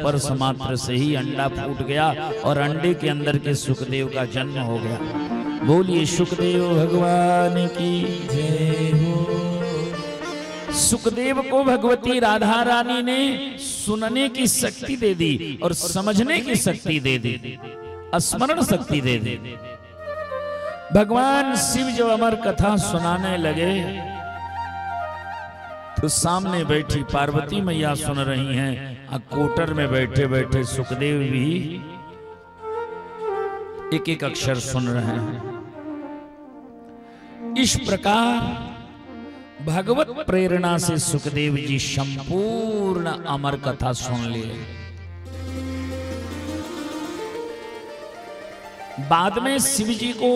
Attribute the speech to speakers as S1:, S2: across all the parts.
S1: स्पर्श मात्र से ही अंडा फूट गया और अंडे के अंदर के सुखदेव का जन्म हो गया। बोलिए सुखदेव भगवान की जय हो। सुखदेव को भगवती राधा रानी ने सुनने की शक्ति दे दी और समझने की शक्ति दे दी, स्मरण शक्ति दे दी। भगवान शिव जब अमर कथा सुनाने लगे तो सामने बैठी पार्वती मैया सुन रही हैं, कोटर में बैठे बैठे सुखदेव भी एक एक अक्षर सुन रहे हैं। इस प्रकार भगवत प्रेरणा से सुखदेव जी संपूर्ण अमर कथा सुन लिए। बाद में शिव जी को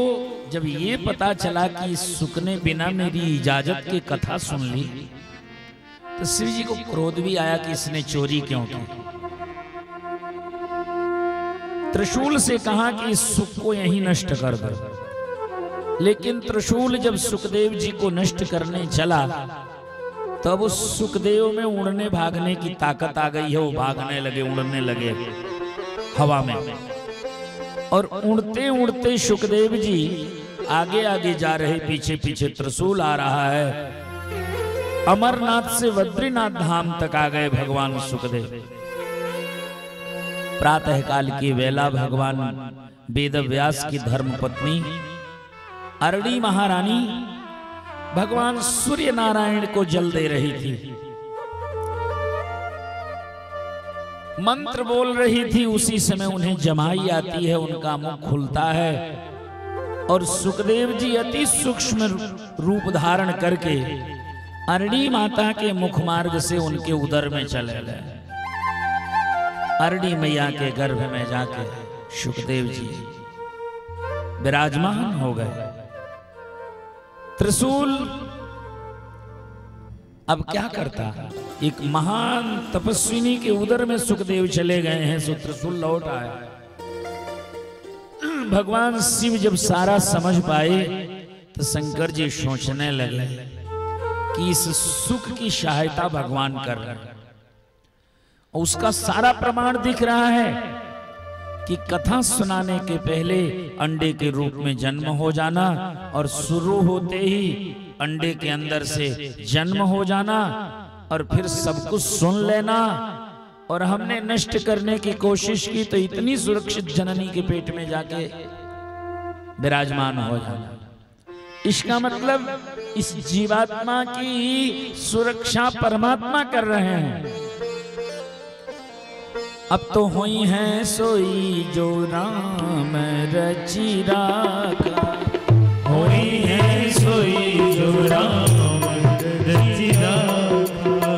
S1: जब ये पता चला कि सुख ने बिना मेरी इजाजत की कथा सुन ली, तो शिव जी को क्रोध भी आया कि इसने चोरी क्यों की। त्रिशूल से कहा कि इस सुख को यहीं नष्ट कर दो। लेकिन त्रिशूल जब सुखदेव जी को नष्ट करने चला तब उस सुखदेव में उड़ने भागने की ताकत आ गई है। वो भागने लगे, उड़ने लगे हवा में, और उड़ते उड़ते सुखदेव जी आगे आगे जा रहे, पीछे पीछे त्रिशूल आ रहा है। अमरनाथ से बद्रीनाथ धाम तक आ गए भगवान सुखदेव। प्रातः काल की वेला भगवान वेद व्यास की धर्मपत्नी अरणी महारानी भगवान सूर्य नारायण को जल दे रही थी, मंत्र बोल रही थी। उसी समय उन्हें जमाई आती है, उनका मुख खुलता है और सुखदेव जी अति सूक्ष्म रूप धारण करके अरणी माता के मुख मार्ग से उनके उदर में चले गए। अरणी मैया के गर्भ में जाके सुखदेव जी विराजमान हो गए। त्रिशूल अब क्या करता, एक महान तपस्विनी के उदर में सुखदेव चले गए हैं, सो त्रिशूल लौट आया। भगवान शिव जब सारा समझ पाए तो शंकर जी सोचने लगे कि इस सुख की सहायता भगवान कर रहे हैं। उसका सारा प्रमाण दिख रहा है कि कथा सुनाने के पहले अंडे के रूप में जन्म हो जाना और शुरू होते ही अंडे के अंदर से जन्म हो जाना और फिर सब कुछ सुन लेना, और हमने नष्ट करने की कोशिश की तो इतनी सुरक्षित जननी के पेट में जाके विराजमान हो जाना। इसका मतलब इस जीवात्मा की सुरक्षा परमात्मा कर रहे हैं। अब तो हुई है सोई जो राम रची राखा,
S2: हुई है सोई जो राम रची राखा,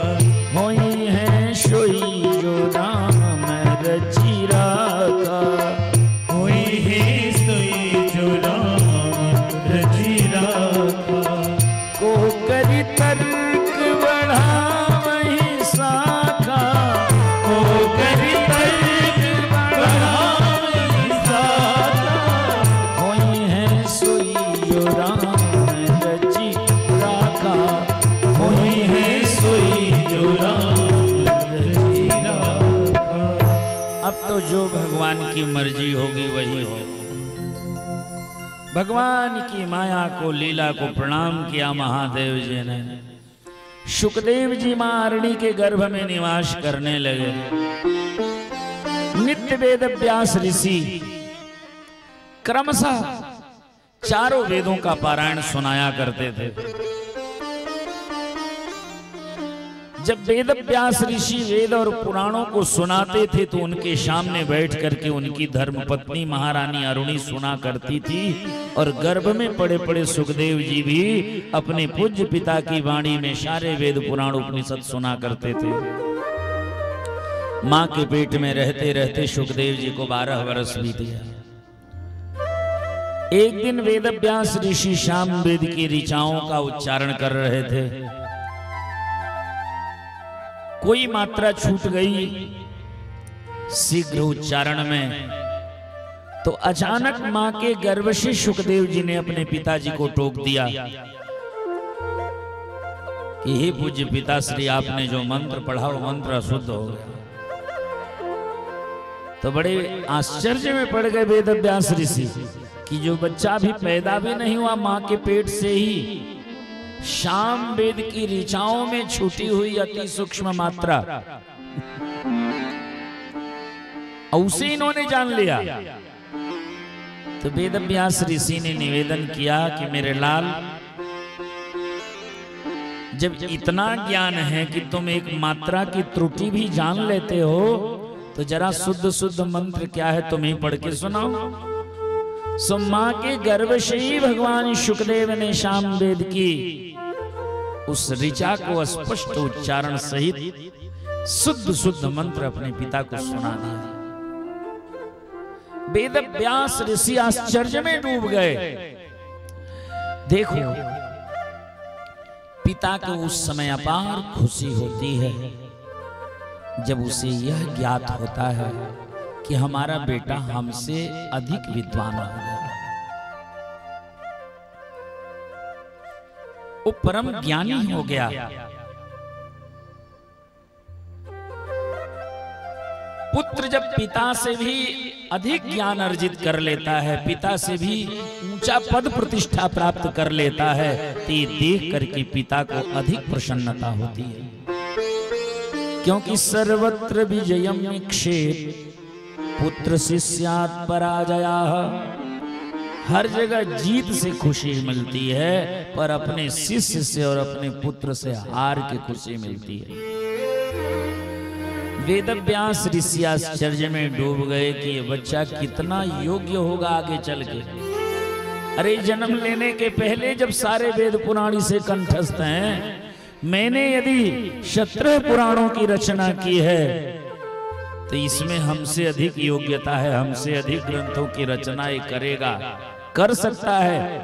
S1: हुई है सोई जो राम रची राखा,
S2: हुई है सोई जो राम रची राखा।
S1: को करी तर्क बढ़ा वही शाखा,
S2: को करी तर्क बढ़ा वही शाखा,
S1: हुई है सोई जो राम रची राखा,
S2: हुई है सोई जो राम रची राखा।
S1: अब तो जो भगवान की मर्जी होगी वही होगा। भगवान की माया को, लीला को प्रणाम किया महादेव जी ने। सुखदेव जी मां अरणी के गर्भ में निवास करने लगे। नित्य वेद व्यास ऋषि क्रमशः चारों वेदों का पारायण सुनाया करते थे। जब वेद व्यास ऋषि वेद और पुराणों को सुनाते थे तो उनके सामने बैठ करके उनकी धर्मपत्नी महारानी अरुणी सुना करती थी, और गर्भ में पड़े पड़े सुखदेव जी भी अपने पूज्य पिता की वाणी में सारे वेद पुराण उपनिषद सुना करते थे। मां के पेट में रहते रहते सुखदेव जी को 12 वर्ष बीत गया। एक दिन वेद व्यास ऋषि शाम वेद की ऋचाओं का उच्चारण कर रहे थे। कोई मात्रा छूट गई शीघ्र उच्चारण में, तो अचानक मां के गर्भ से सुखदेव जी ने अपने पिताजी को टोक दिया कि हे पूज्य पिताश्री, आपने जो मंत्र पढ़ा वो मंत्र अशुद्ध हो गया। तो बड़े आश्चर्य में पड़ गए वेद व्यास ऋषि कि जो बच्चा भी पैदा भी नहीं हुआ मां के पेट से ही, शाम वेद की ऋचाओं में छूटी हुई अति सूक्ष्म मात्रा, उसे इन्होंने जान लिया। तो वेद व्यास ऋषि ने निवेदन किया कि मेरे लाल, जब इतना ज्ञान है कि तुम एक मात्रा की त्रुटि भी जान लेते हो, तो जरा शुद्ध शुद्ध मंत्र क्या है तुम ही पढ़ के सुनाओ। सो मां के गर्भ से ही भगवान शुकदेव ने शाम वेद की उस ऋचा को स्पष्ट उच्चारण सहित शुद्ध शुद्ध मंत्र अपने पिता को सुना दिया। वेद व्यास ऋषि आश्चर्य में डूब गए। देखो, पिता को उस समय अपार खुशी होती है जब उसे यह ज्ञात होता है कि हमारा बेटा हमसे अधिक विद्वान हो गया। वो परम ज्ञानी हो गया। पुत्र जब पिता से भी अधिक ज्ञान अर्जित कर लेता है, पिता से भी ऊंचा पद प्रतिष्ठा प्राप्त कर लेता है, तो ये देख करके पिता को अधिक प्रसन्नता होती है। क्योंकि सर्वत्र विजयम निक्षेप पुत्र शिष्यात् पराजयाः, हर जगह जीत से खुशी मिलती है, पर अपने शिष्य से और अपने पुत्र से हार की खुशी मिलती है। वेद व्यास ऋषि आश्चर्य में डूब गए कि ये बच्चा कितना योग्य होगा आगे चल के। अरे जन्म लेने के पहले जब सारे वेद पुराणी से कंठस्थ हैं, मैंने यदि 17 पुराणों की रचना की है, तो इसमें हमसे अधिक योग्यता है, हमसे अधिक ग्रंथों की रचना ये करेगा, कर सकता है।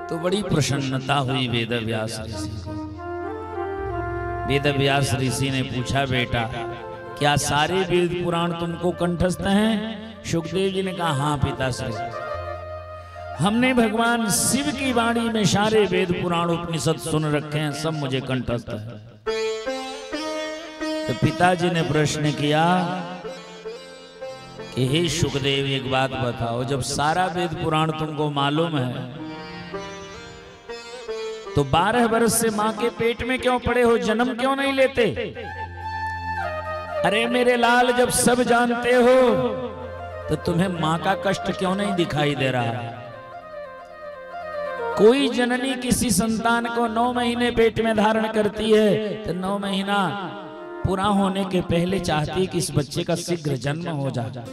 S1: तो बड़ी प्रसन्नता हुई वेद व्यास ऋषि को। वेद व्यास ऋषि ने पूछा, बेटा क्या सारे वेद पुराण तुमको कंठस्थ हैं? शुकदेव जी ने कहा, हाँ पिताश्री, हमने भगवान शिव की वाणी में सारे वेद पुराण उपनिषद सुन रखे हैं, सब मुझे कंठस्थ है। तो पिताजी ने प्रश्न किया कि हे शुकदेव, एक बात बताओ, जब सारा वेद पुराण तुमको मालूम है, तो 12 वर्ष से मां के पेट में क्यों पड़े हो, जन्म क्यों नहीं लेते? अरे मेरे लाल, जब सब जानते हो तो तुम्हें मां का कष्ट क्यों नहीं दिखाई दे रहा? कोई जननी किसी संतान को 9 महीने पेट में धारण करती है, तो 9 महीना पूरा होने के पहले चाहती है कि इस बच्चे का शीघ्र जन्म हो जाए,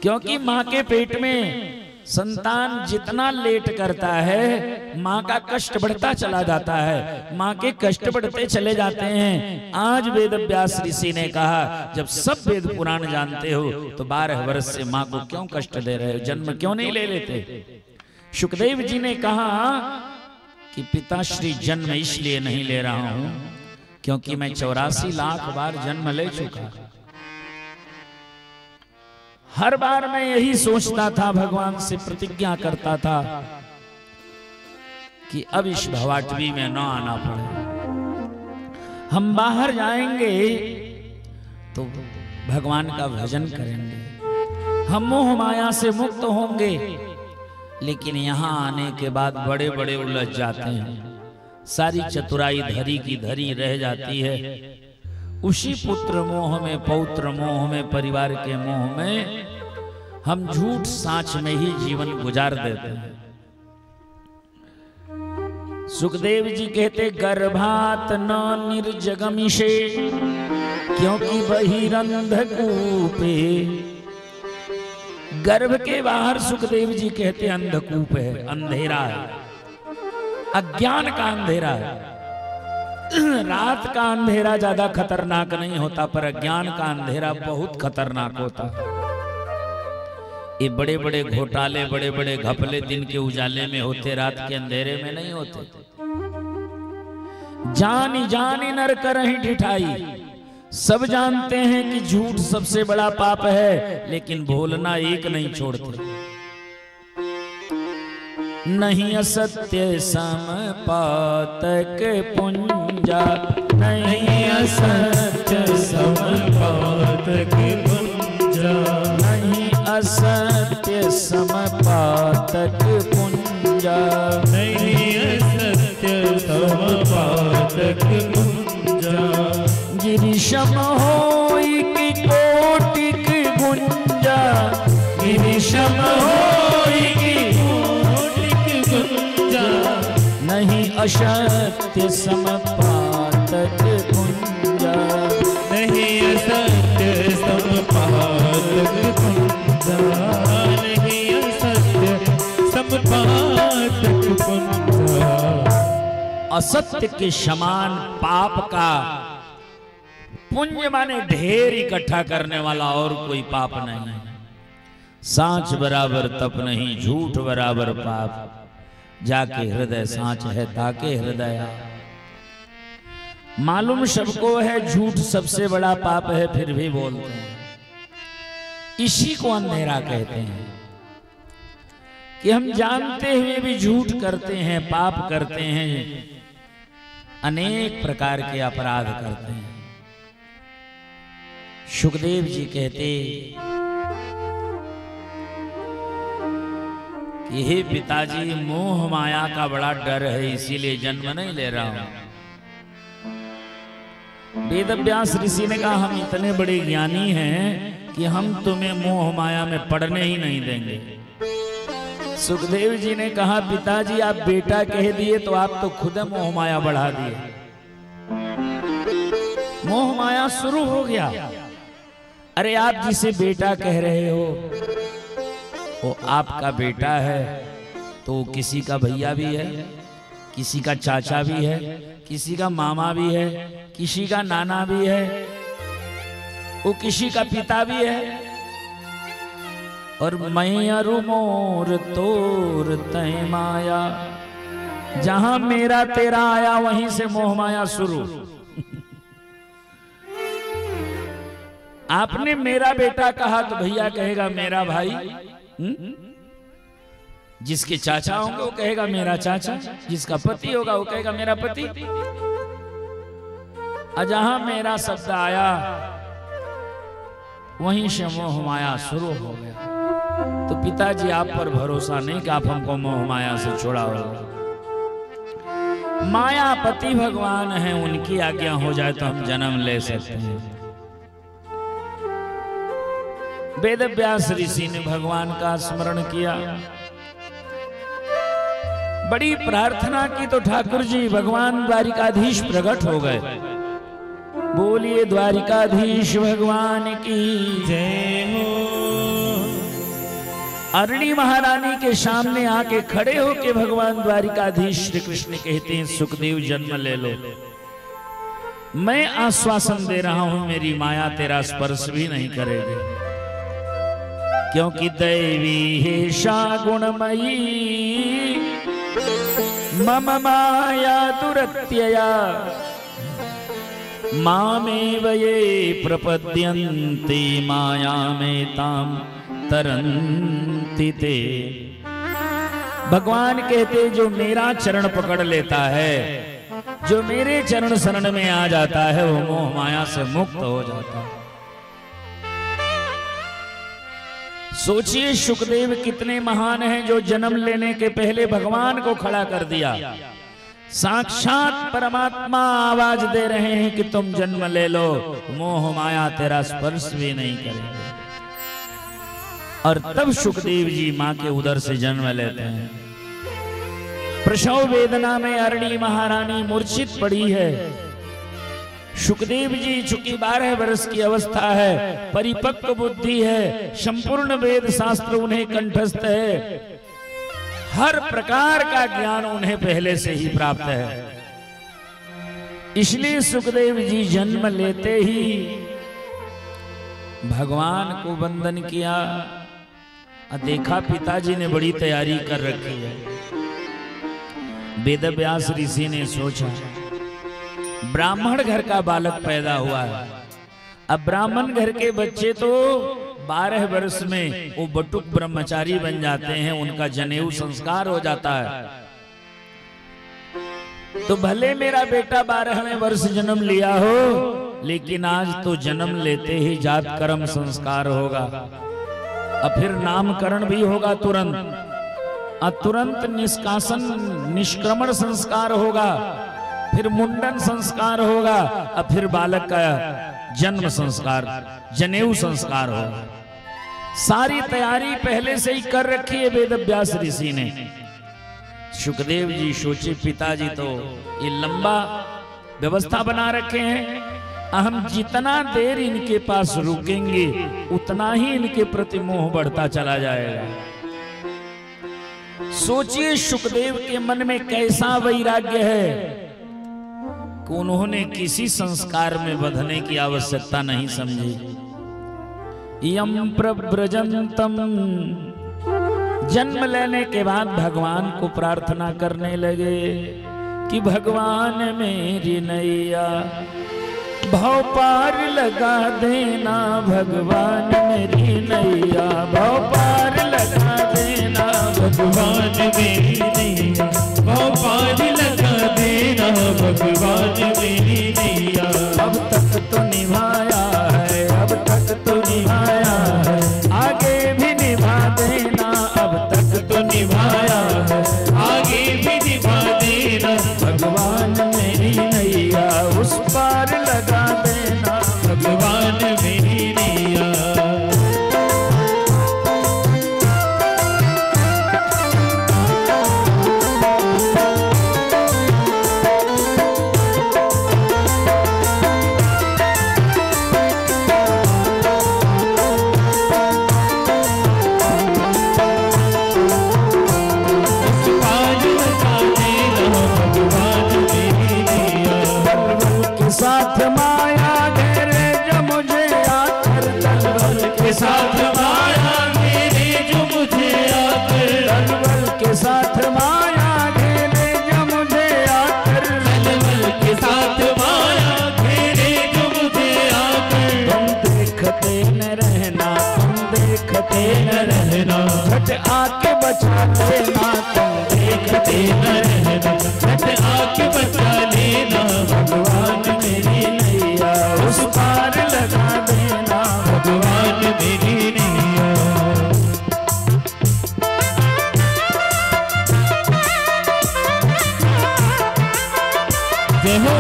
S1: क्योंकि मां के पेट में संतान जितना लेट करता है, मां का कष्ट बढ़ता चला जाता है, मां के कष्ट बढ़ते चले जाते हैं। आज वेद व्यास ऋषि ने कहा, जब सब वेद पुराण जानते हो, तो 12 वर्ष से मां को क्यों कष्ट दे रहे हो, जन्म क्यों नहीं ले लेते? शुकदेव जी ने कहा कि पिताश्री, जन्म इसलिए नहीं ले रहा हूं क्योंकि मैं 84 लाख बार जन्म ले चुका। हर बार मैं यही सोचता था, भगवान से प्रतिज्ञा करता था कि अब इस भवाटवी में न आना पड़े। हम बाहर जाएंगे तो भगवान का भजन करेंगे, हम मोह माया से मुक्त होंगे, लेकिन यहां आने के बाद बड़े बड़े उलझ जाते हैं। सारी चतुराई धरी की धरी रह जाती है। उसी पुत्र मोह में, पौत्र मोह में, परिवार के मोह में हम झूठ साँच में ही जीवन गुजार देते हैं। सुखदेव जी कहते, गर्भात न निर्जगमिषे क्योंकि बहिरंधकूपे। गर्भ के बाहर सुखदेव जी कहते अंधकूप है, अंधेरा है, अज्ञान का अंधेरा है। रात का अंधेरा ज्यादा खतरनाक नहीं होता, पर अज्ञान का अंधेरा बहुत खतरनाक होता है। ये बड़े बड़े घोटाले, बड़े बड़े घपले दिन के उजाले में होते, रात के अंधेरे में नहीं होते। जानी जानी नर करहि ढिठाई, सब जानते हैं कि झूठ सबसे बड़ा पाप है, लेकिन बोलना एक नहीं छोड़ते। नहीं असत्य समपातक पुंजा, नहीं असत्य विषम होई की कोटिक गुंजा,
S2: विषम होई की कोटिक गुंजा,
S1: नहीं अशक्य समपातक कुंजा,
S2: नहीं असत्य समपातक कुंजा, नहीं असत्य समपातक कुंजा।
S1: असत्य के समान पाप का पुण्य माने ढेर इकट्ठा करने वाला और कोई पाप नहीं। सांच बराबर तप नहीं, झूठ बराबर पाप, जाके हृदय सांच है ताके हृदय। मालूम सबको है झूठ सबसे बड़ा पाप है, फिर भी बोलते हैं। इसी को अंधेरा कहते हैं कि हम जानते हुए भी झूठ करते हैं, पाप करते हैं, अनेक प्रकार के अपराध करते हैं। सुखदेव जी कहते कि हे पिताजी, मोह माया का बड़ा डर है, इसीलिए जन्म नहीं ले रहा हूं। वेदव्यास ऋषि ने कहा हम इतने बड़े ज्ञानी हैं कि हम तुम्हें मोह माया में पड़ने ही नहीं देंगे। सुखदेव जी ने कहा पिताजी आप बेटा कह दिए तो आप तो खुद मोह माया बढ़ा दिए। मोह माया शुरू हो गया। अरे आप जिसे बेटा कह रहे हो वो आपका बेटा है तो किसी का भैया भी है, किसी का चाचा भी है, किसी का मामा भी है, किसी का नाना भी है, वो किसी का पिता भी है। और मैं अरु मोर तोर तय माया, जहां मेरा तेरा आया वहीं से मोह माया शुरू। आपने मेरा बेटा कहा तो भैया कहेगा मेरा भाई, जिसके चाचा होंगे वो कहेगा मेरा चाचा, जिसका पति होगा वो कहेगा मेरा पति। और जहां मेरा शब्द आया वहीं से मोह माया शुरू हो गया। तो पिताजी आप पर भरोसा नहीं कि आप हमको मोह माया से छुड़ाओगे। मायापति भगवान हैं, उनकी आज्ञा हो जाए तो हम जन्म ले सकते हैं। वेदव्यास ऋषि ने भगवान का स्मरण किया, बड़ी प्रार्थना की तो ठाकुर जी भगवान द्वारिकाधीश प्रकट हो गए। बोलिए द्वारिकाधीश भगवान की
S2: जय हो।
S1: अरणी महारानी के सामने आके खड़े होके भगवान द्वारिकाधीश श्री कृष्ण कहते हैं सुखदेव जन्म ले लो। मैं आश्वासन दे रहा हूं मेरी माया तेरा स्पर्श भी नहीं करेगी, क्योंकि दैवी हेषा गुणमयी मम माया दुरत्यया मामेव ये प्रपद्यन्ते माया में ताम तरन्ति ते। भगवान कहते जो मेरा चरण पकड़ लेता है, जो मेरे चरण शरण में आ जाता है, वो मोह माया से मुक्त हो जाता है। सोचिए सुखदेव कितने महान हैं जो जन्म लेने के पहले भगवान को खड़ा कर दिया। साक्षात परमात्मा आवाज दे रहे हैं कि तुम जन्म ले लो, मोह माया तेरा स्पर्श भी नहीं करेंगे। और तब सुखदेव जी मां के उदर से जन्म लेते हैं। प्रसव वेदना में अरणी महारानी मूर्छित पड़ी है। सुखदेव जी चूंकि 12 वर्ष की अवस्था है, परिपक्व बुद्धि है, संपूर्ण वेद शास्त्र उन्हें कंठस्थ है, हर प्रकार का ज्ञान उन्हें पहले से ही प्राप्त है। इसलिए सुखदेव जी जन्म लेते ही भगवान को वंदन किया। देखा पिताजी ने बड़ी तैयारी कर रखी है। वेदव्यास ऋषि ने सोचा ब्राह्मण घर का बालक पैदा हुआ है, अब ब्राह्मण घर के बच्चे तो 12 वर्ष में वो बटुक ब्रह्मचारी बन जाते हैं, उनका जनेऊ संस्कार हो जाता है। तो भले मेरा बेटा 12वें वर्ष जन्म लिया हो, लेकिन आज तो जन्म लेते ही जात कर्म संस्कार होगा, और फिर नामकरण भी होगा तुरंत, और तुरंत निष्कासन निष्क्रमण संस्कार होगा, फिर मुंडन संस्कार होगा और फिर बालक का जन्म संस्कार, जनेऊ संस्कार होगा। सारी तैयारी पहले से ही कर रखी है वेदव्यास ऋषि ने। सुखदेव जी सोचे पिताजी तो ये लंबा व्यवस्था बना रखे हैं, हम जितना देर इनके पास रुकेंगे उतना ही इनके प्रति मोह बढ़ता चला जाएगा। सोचिए सुखदेव के मन में कैसा वैराग्य है कि उन्होंने किसी संस्कार में बंधने की आवश्यकता नहीं समझी। यम प्रव्रजंतम, जन्म लेने के बाद भगवान को प्रार्थना करने लगे कि भगवान मेरी नैया भव पार लगा देना, भगवान मेरी नैया भव पार लगा देना,
S2: भगवान मेरी नैया भव पार लगा देना, भगवान मेरी नैया।
S1: अब तक तो निभाया है, अब तक तो निभाया है, आगे भी निभा देना, अब तक तो निभाया है,
S2: आगे भी निभा देना,
S1: भगवान मेरी नैया उस पार लगा देना,
S2: भगवान मेरी नैया।
S1: साथ माया घेरे जो मुझे आकर, दलबल के साथ
S2: माया घेरे जो मुझे आकर,
S1: दलबल के साथ माया घेरे जो मुझे आकर,
S2: दलबल के साथ माया घेरे जो मुझे आकर।
S1: तुम देखते न रहना, तुम देखते न रहना, झट आके बचा लेना, तुम देखते न रहना,
S2: झट आके बचा लेना,
S1: भगवान मेरी नैया उस पार लगा देना,
S2: भगवान मेरी नैया। जय हो।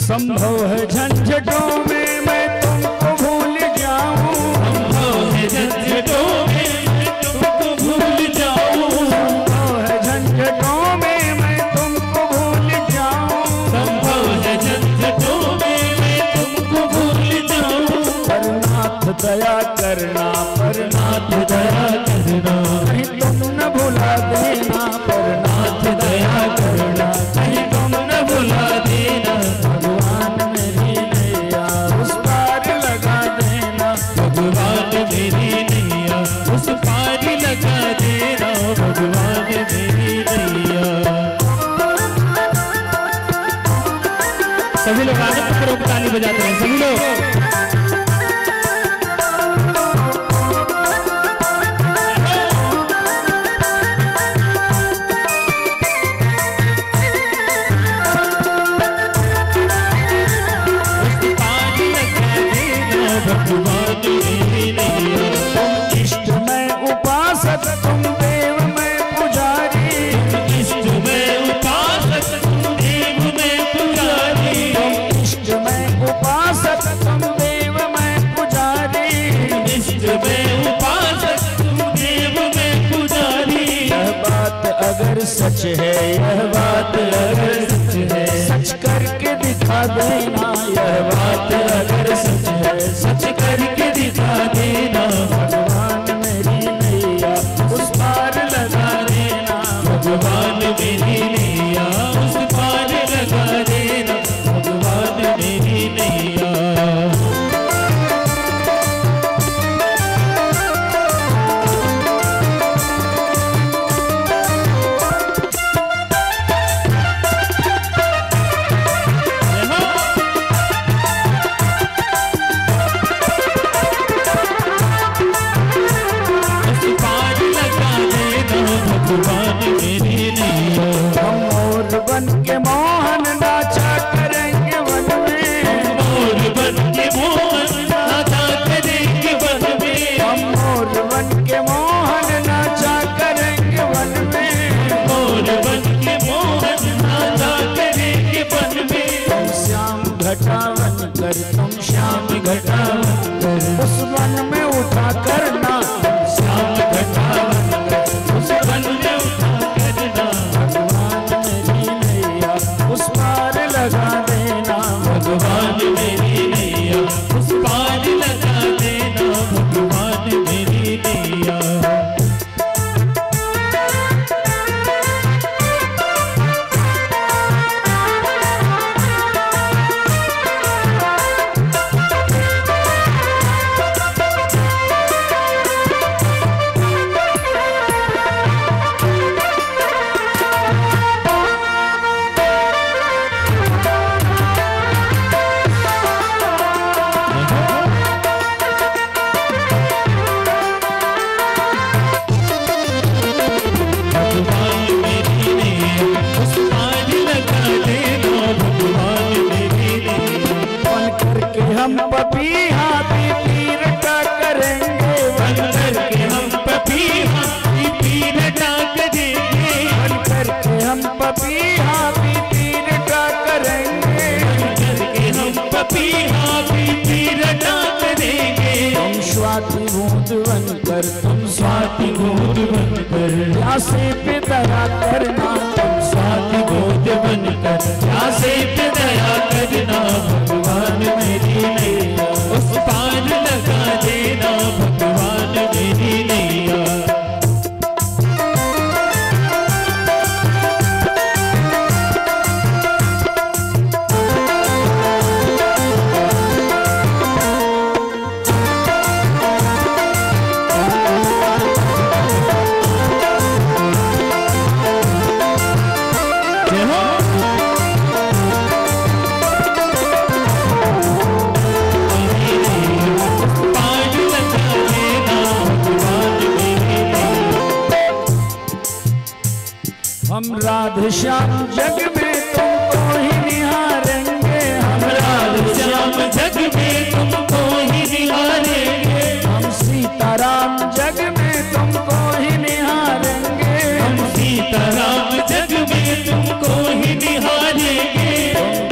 S1: संभव है झंझटों में मैं तुमको भूल जाऊं,
S2: संभव है झंझटों में मैं तुमको भूल जाऊं,
S1: संभव है झंझटों में मैं तुमको भूल जाऊं,
S2: संभव है झंझटों में मैं तुमको भूल जाऊं।
S1: पर नाथ दया करना, पर नाथ
S2: दया करना,
S1: कहीं तुम न भुला देना, पर नाथ दया करना,
S2: कहीं तुम न भुला देना,
S1: भगवान मेरी नैया उस पार लगा देना,
S2: भगवान मेरी नैया उस पार लगा देना, भगवान मेरी नैया। सभी लोग आगे पकड़ो, ताली बजाते हैं सभी लोग। भगवान मेरी नैया।
S1: इष्ट में उपासक तुम देव में पुजारी,
S2: इष्ट में उपासक तुम देव में पुजारी,
S1: इष्ट में उपासक तुम देव में पुजारी,
S2: इष्ट में उपासक तुम देव में पुजारी।
S1: यह बात अगर सच है, यह बात अगर सच है, सच करके दिखा देना, यह बात अगर सच है, सच करके दिखा देना, भगवान मेरी नैया उस पार लगा देना,
S2: भगवान मेरी नैया उस पार लगा देना, भगवान मेरी नैया।
S1: कर तुम श्याम घटा बनकर उस वन में उठा करना
S2: श्याम घटा बनकर उस वन में उठा करना
S1: भगवान मेरी नैया उस पार लगा देना
S2: भगवान मेरी नैया उस पार लगा देना भगवान मेरी नैया।
S1: हम पपीहा पीर का करेंगे
S2: बन करके हम पपीहा पीर का करेंगे
S1: बन करके हम पपीहा पीर का करेंगे
S2: बन करके हम पपीहा पीर का करेंगे
S1: तुम स्वाति बूंद बनकर तुम
S2: स्वाति बूंद बनकर
S1: प्यासे पे दया करना तुम
S2: स्वाति बूंद बनकर प्यासे पे दया करना भगवान मेरी नैया उस पार लगा देना भगवान मेरी नैया।
S1: हम राधे श्याम जग में तुमको ही निहारेंगे हम
S2: राधे श्याम जग में तुमको ही निहारेंगे
S1: हम सीताराम जग में तुमको ही निहारेंगे
S2: हम सीताराम जग में तुमको ही निहारेंगे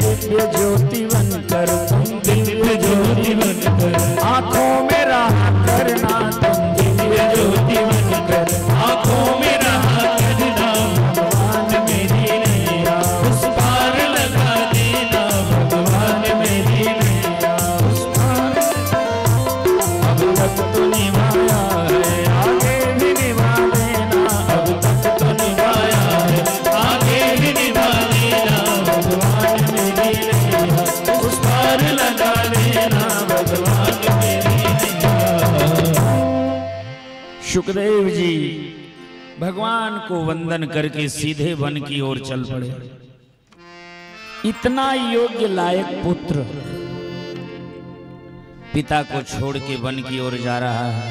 S1: दिव्य ज्योति बनकर तुम
S2: दिव्य ज्योति बनकर
S1: आंखों में रहा करना तुम
S2: दिव्य ज्योति बनकर आंखों में रहा करना भगवान मेरी नैया उस पार लगा देना भगवान मेरी नैया उस पार।
S1: अब तक तो निभाया है आगे भी निभा देना
S2: अब तक तो निभाया है आगे भी निभा देना भगवान मेरी नैया उस पार लगा देना भगवान मेरी नैया।
S1: सुखदेव जी भगवान को वंदन करके सीधे वन की ओर चल पड़े। इतना योग्य लायक पुत्र पिता को छोड़ के वन की ओर जा रहा है।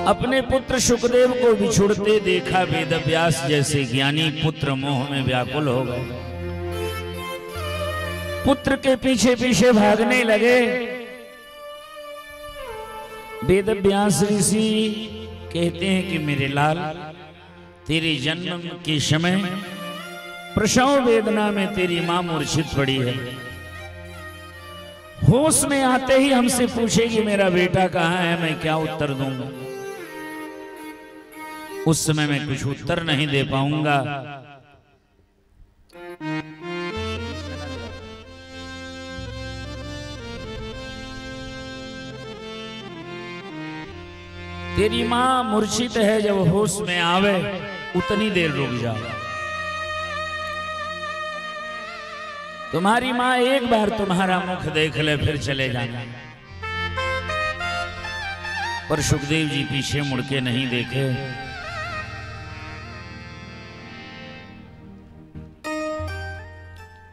S1: अपने पुत्र सुखदेव को बिछुड़ते देखा वेदव्यास जैसे ज्ञानी पुत्र मोह में व्याकुल हो गए। पुत्र के पीछे पीछे भागने लगे। वेदव्यास ऋषि कहते हैं कि मेरे लाल तेरे जन्म के समय प्रसव वेदना में तेरी मां मूर्छित पड़ी है। होश में आते ही हमसे पूछेगी मेरा बेटा कहाँ है, मैं क्या उत्तर दूंगा। उस समय मैं कुछ उत्तर नहीं दे पाऊंगा। तेरी मां मूर्छित है, जब होश में आवे उतनी देर रुक जाओ। तुम्हारी मां एक बार तुम्हारा मुख देख ले फिर चले जाना। पर सुखदेव जी पीछे मुड़ के नहीं देखे।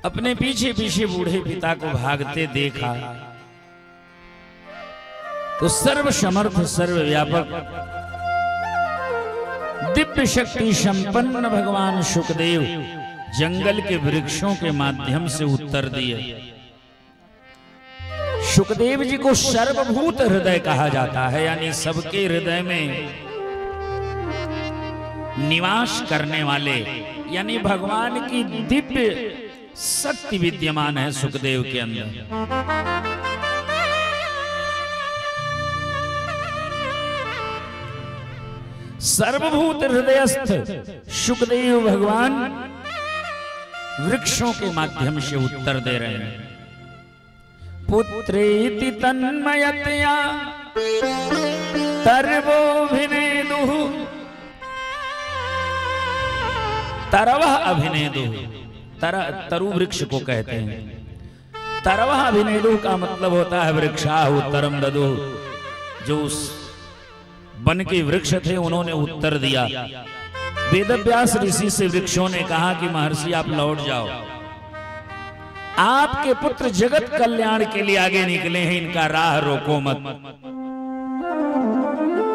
S1: अपने पीछे पीछे बूढ़े पिता को भागते देखा तो सर्व समर्थ सर्व व्यापक दिव्य शक्ति संपन्न भगवान सुखदेव जंगल के वृक्षों के माध्यम से उत्तर दिए। सुखदेव जी को सर्वभूत हृदय कहा जाता है, यानी सबके हृदय में निवास करने वाले, यानी भगवान की दिव्य शक्ति विद्यमान है सुखदेव के अंदर। सर्वभूत हृदयस्थ सुखदेव भगवान वृक्षों के माध्यम से उत्तर दे रहे हैं। पुत्रेति तन्मयतया तरवोभिनेदुः, तरवः अभिनेदुः, तरु वृक्ष को कहते हैं। तरवः अभिनेदुः का मतलब होता है वृक्षाः उत्तरम ददुः, जो उस वन के वृक्ष थे उन्होंने उत्तर दिया। वेदव्यास ऋषि से वृक्षों ने कहा कि महर्षि आप लौट जाओ, आपके पुत्र जगत कल्याण के लिए आगे निकले हैं, इनका राह रोको मत।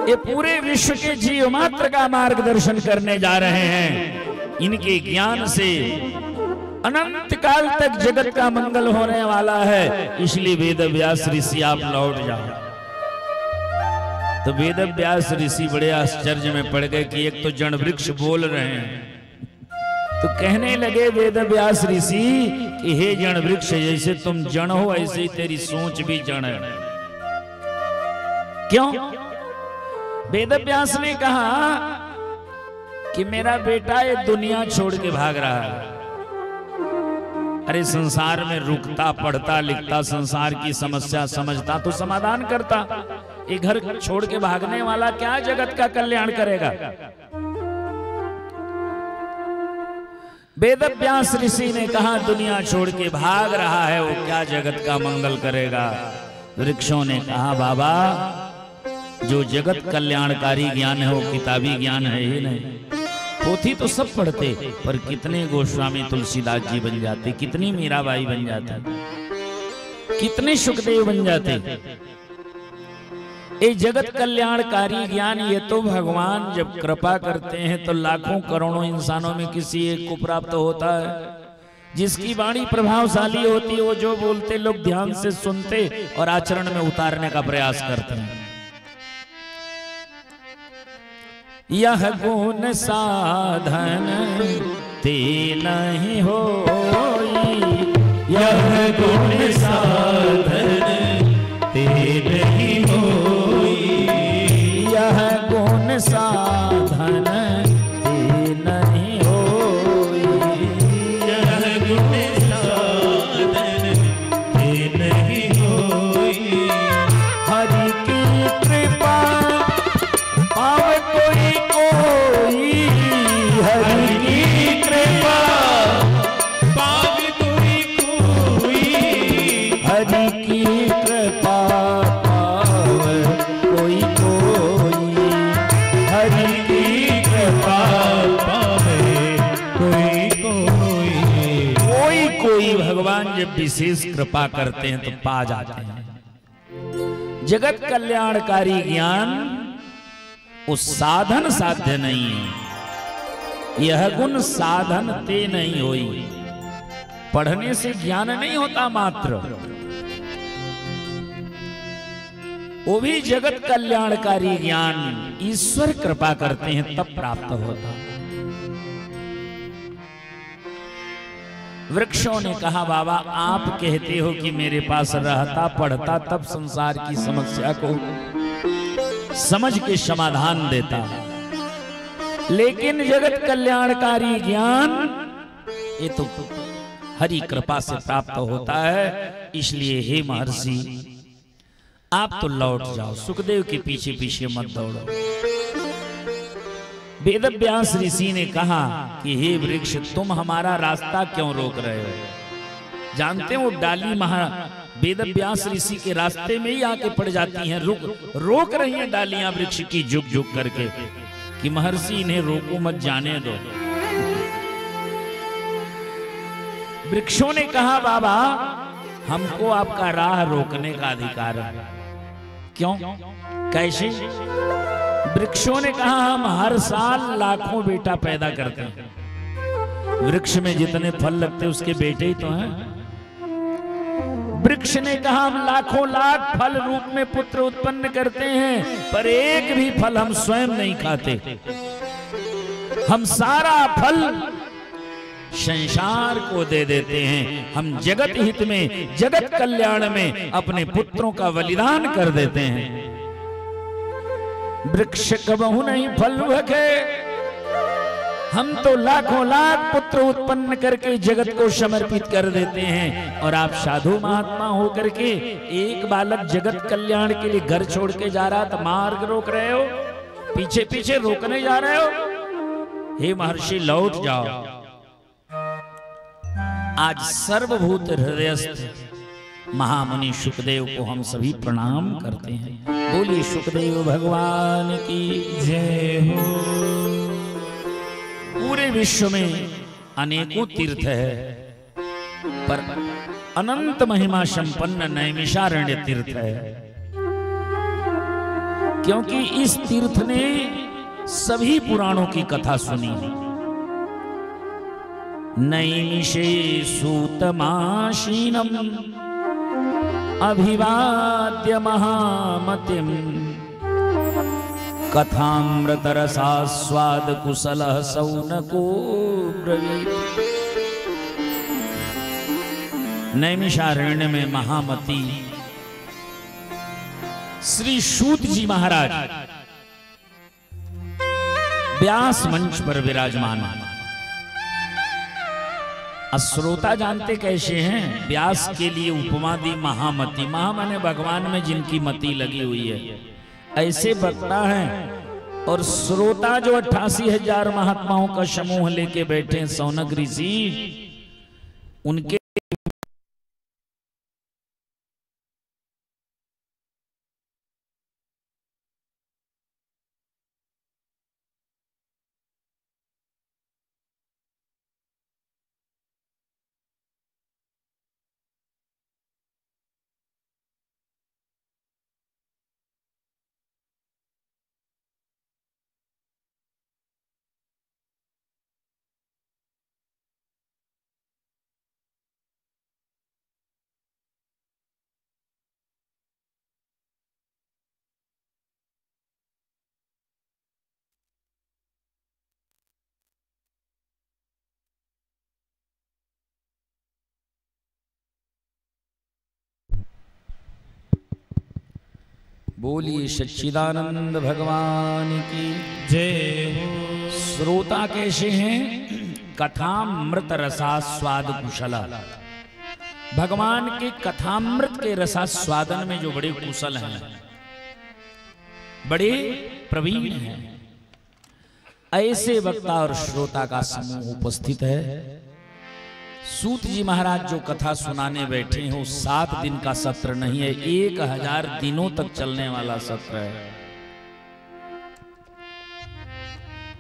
S1: ये पूरे विश्व के जीव मात्र का मार्गदर्शन करने जा रहे हैं। इनके ज्ञान से अनंत काल तक जगत का मंगल होने वाला है, इसलिए वेदव्यास ऋषि आप लौट जाओ। तो वेदव्यास ऋषि बड़े आश्चर्य में पड़ गए कि एक तो जड़ वृक्ष बोल रहे हैं। तो कहने लगे वेदव्यास ऋषि कि हे जड़ वृक्ष, जैसे तुम जड़ हो ऐसे ही तेरी सोच भी जड़ है। क्यों? वेदव्यास ने कहा कि मेरा बेटा ये दुनिया छोड़ के भाग रहा है। अरे संसार में रुकता, पढ़ता, लिखता, संसार की समस्या समझता तो समाधान करता। ये घर छोड़ के भागने वाला क्या जगत का कल्याण करेगा? वेदव्यास ऋषि ने कहा दुनिया छोड़ के भाग रहा है, वो क्या जगत का मंगल करेगा? वृक्षों ने कहा बाबा, जो जगत कल्याणकारी ज्ञान है वो किताबी ज्ञान है ही नहीं। पोथी तो सब पढ़ते, पर कितने गोस्वामी तुलसीदास जी बन जाते, कितनी मीराबाई बन जाते, कितने सुखदेव बन जाते। ये जगत कल्याणकारी ज्ञान ये तो भगवान जब कृपा करते हैं तो लाखों करोड़ों इंसानों में किसी एक को प्राप्त होता है। जिसकी वाणी प्रभावशाली होती है, वो जो बोलते लोग ध्यान से सुनते और आचरण में उतारने का प्रयास करते हैं। यह गुण साधन ते नहीं होई,
S2: यह गुण साधन ते नहीं होई,
S1: यह गुण साधन ते नहीं होई,
S2: यह गुण साधन ते नहीं होई।
S1: हरि की कृपा पावे कोई कोई, हरि की कृपा
S2: पावे कोई कोई,
S1: हरि की कृपा पावे कोई कोई, हरि की कृपा
S2: पावे कोई कोई।
S1: कोई कोई भगवान जब विशेष कृपा करते हैं तो पा जाते हैं। जगत कल्याणकारी ज्ञान उस साधन साध्य नहीं है। यह गुण साधन ते नहीं होई, पढ़ने से ज्ञान नहीं होता मात्र, वो भी जगत कल्याणकारी ज्ञान ईश्वर कृपा करते हैं तब प्राप्त होता। वृक्षों ने कहा बाबा आप कहते हो कि मेरे पास रहता, पढ़ता, तब संसार की समस्या को समझ के समाधान देता, लेकिन जगत कल्याणकारी ज्ञान ये तो हरि कृपा से प्राप्त होता है। इसलिए हे महर्षि आप तो लौट जाओ, सुखदेव के पीछे पीछे मत दौड़ो। वेदव्यास ऋषि ने कहा कि हे वृक्ष, तुम हमारा रास्ता क्यों रोक रहे हो? जानते हो डाली वेदव्यास ऋषि के रास्ते में ही आके पड़ जाती हैं, रोक रही हैं डालियां वृक्ष की झुक झुक करके कि महर्षि इन्हें रोको मत, जाने दो। वृक्षों ने कहा बाबा हमको आपका राह रोकने का अधिकार है। क्यों? कैसे? वृक्षों ने कहा हम हर साल लाखों बेटा पैदा करते हैं, वृक्ष में जितने फल लगते उसके बेटे ही तो हैं। वृक्ष ने कहा हम लाखों लाख फल रूप में पुत्र उत्पन्न करते हैं, पर एक भी फल हम स्वयं नहीं खाते। हम सारा फल संसार को दे देते हैं। हम जगत हित में, जगत कल्याण में अपने पुत्रों का बलिदान कर देते हैं। वृक्ष कबहु नहीं फल भके, हम तो लाखों लाख पुत्र उत्पन्न करके जगत को समर्पित कर देते हैं, और आप साधु महात्मा होकर के एक बालक जगत कल्याण के लिए घर छोड़ के जा रहा था, मार्ग रोक रहे हो, पीछे पीछे रोकने जा रहे हो। हे महर्षि लौट जाओ। आज सर्वभूत हृदयस्थ महामुनि सुखदेव को हम सभी प्रणाम करते हैं। बोलिए सुखदेव भगवान की जय हो। पूरे विश्व में अनेकों तीर्थ है, पर अनंत महिमा संपन्न नैमिषारण्य तीर्थ है, क्योंकि इस तीर्थ ने सभी पुराणों की कथा सुनी। नैमिषे सूतमाशीनम अभिवाद्य महामतिम कथामृत रसास्वाद कुशलः सौनको ब्रवीत। नैमिषारण्य में महामती श्री सूत जी महाराज व्यास मंच पर विराजमान। श्रोता जानते कैसे हैं? व्यास के लिए उपमा दी महामती। महा माने भगवान में जिनकी मति लगी हुई है, ऐसे वक्ता हैं। और श्रोता जो 88,000 महात्माओं का समूह लेके बैठे हैं, सौनक ऋषि, उनके बोलिए सच्चिदानंद भगवान की जय हो। श्रोता कैसे हैं? कथामृत रसास्वाद कुशल। भगवान के कथामृत के रसास्वादन में जो बड़े कुशल हैं, बड़े प्रवीण हैं, ऐसे वक्ता और श्रोता का समूह उपस्थित है। सूत जी महाराज जो कथा सुनाने बैठे हैं, वो 7 दिन का सत्र नहीं है, 1000 दिनों तक चलने वाला सत्र है।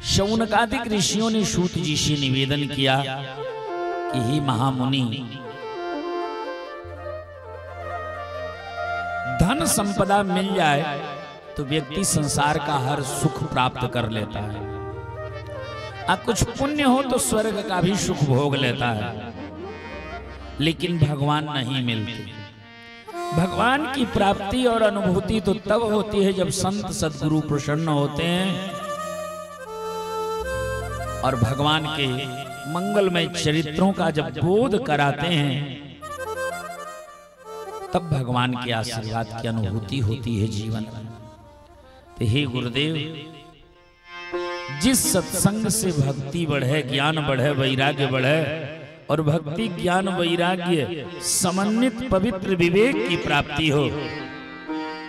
S1: शौनकादिक ऋषियों ने सूत जी से निवेदन किया कि हे महामुनि, धन संपदा मिल जाए तो व्यक्ति संसार का हर सुख प्राप्त कर लेता है, और कुछ पुण्य हो तो स्वर्ग का भी सुख भोग लेता है, लेकिन भगवान नहीं मिलते। भगवान की प्राप्ति और अनुभूति तो तब होती है जब संत सद्गुरु प्रसन्न होते हैं और भगवान के मंगलमय चरित्रों का जब बोध कराते हैं, तब भगवान के आशीर्वाद की अनुभूति होती है जीवन में। तो हे गुरुदेव, जिस सत्संग से भक्ति बढ़े, ज्ञान बढ़े, वैराग्य बढ़े, और भक्ति ज्ञान वैराग्य समन्वित पवित्र विवेक की प्राप्ति हो,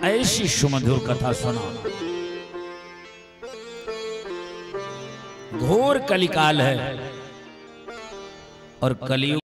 S1: ऐसी सुमधुर कथा सुना। घोर कलिकाल है और कलियुग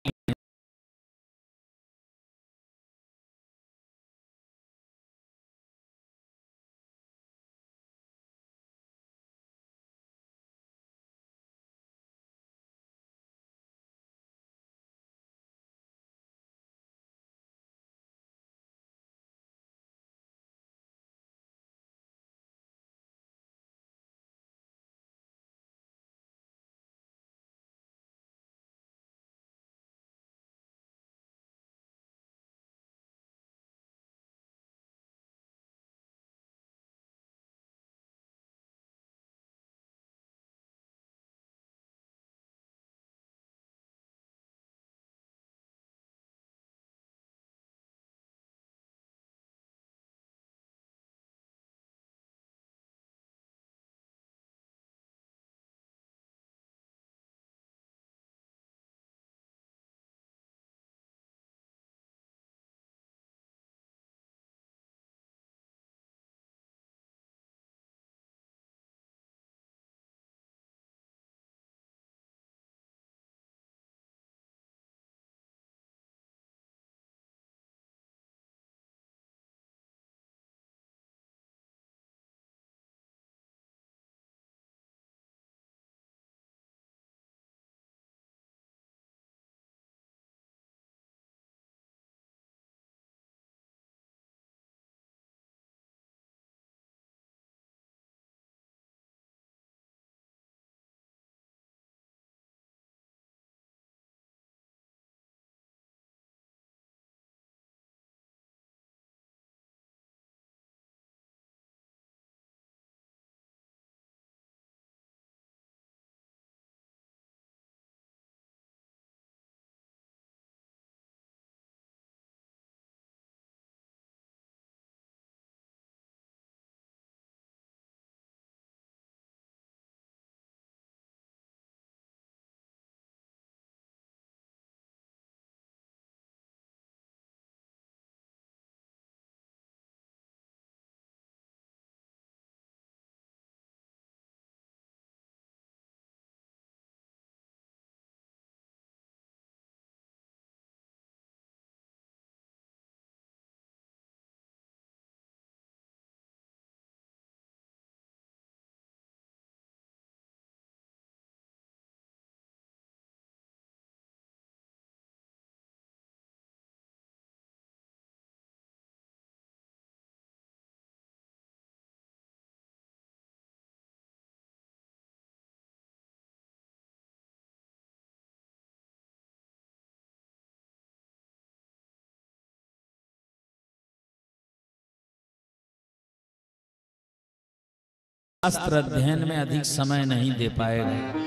S1: शास्त्र अध्ययन में अधिक समय नहीं दे पाएगा,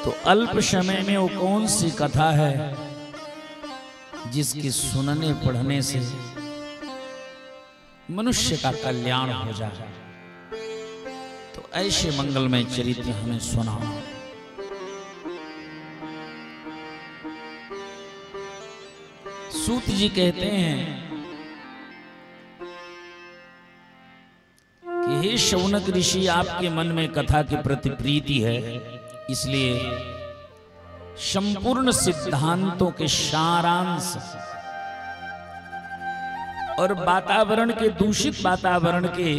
S1: तो अल्प समय में वो कौन सी कथा है जिसकी सुनने पढ़ने से मनुष्य का कल्याण हो जाए। तो ऐसे मंगलमय चरित्र हमें सुनाओ। सूत जी कहते हैं कि हे शौनक ऋषि, आपके मन में कथा के प्रति प्रीति है, इसलिए संपूर्ण सिद्धांतों के सारांश और वातावरण के, दूषित वातावरण के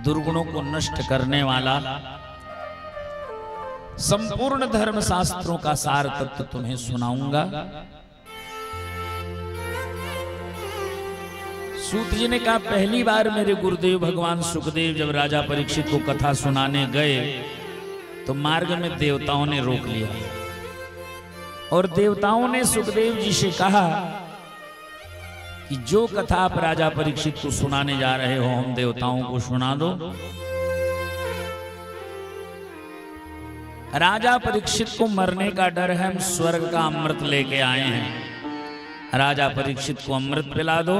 S1: दुर्गुणों को नष्ट करने वाला संपूर्ण धर्म शास्त्रों का सार तत्व तुम्हें सुनाऊंगा। सूत जी ने कहा, पहली बार मेरे गुरुदेव भगवान सुखदेव जब राजा परीक्षित को कथा सुनाने गए तो मार्ग में देवताओं ने रोक लिया और देवताओं ने सुखदेव जी से कहा कि जो कथा आप राजा परीक्षित को सुनाने जा रहे हो हम देवताओं को सुना दो। राजा परीक्षित को मरने का डर है, हम स्वर्ग का अमृत लेके आए हैं, राजा परीक्षित को अमृत पिला दो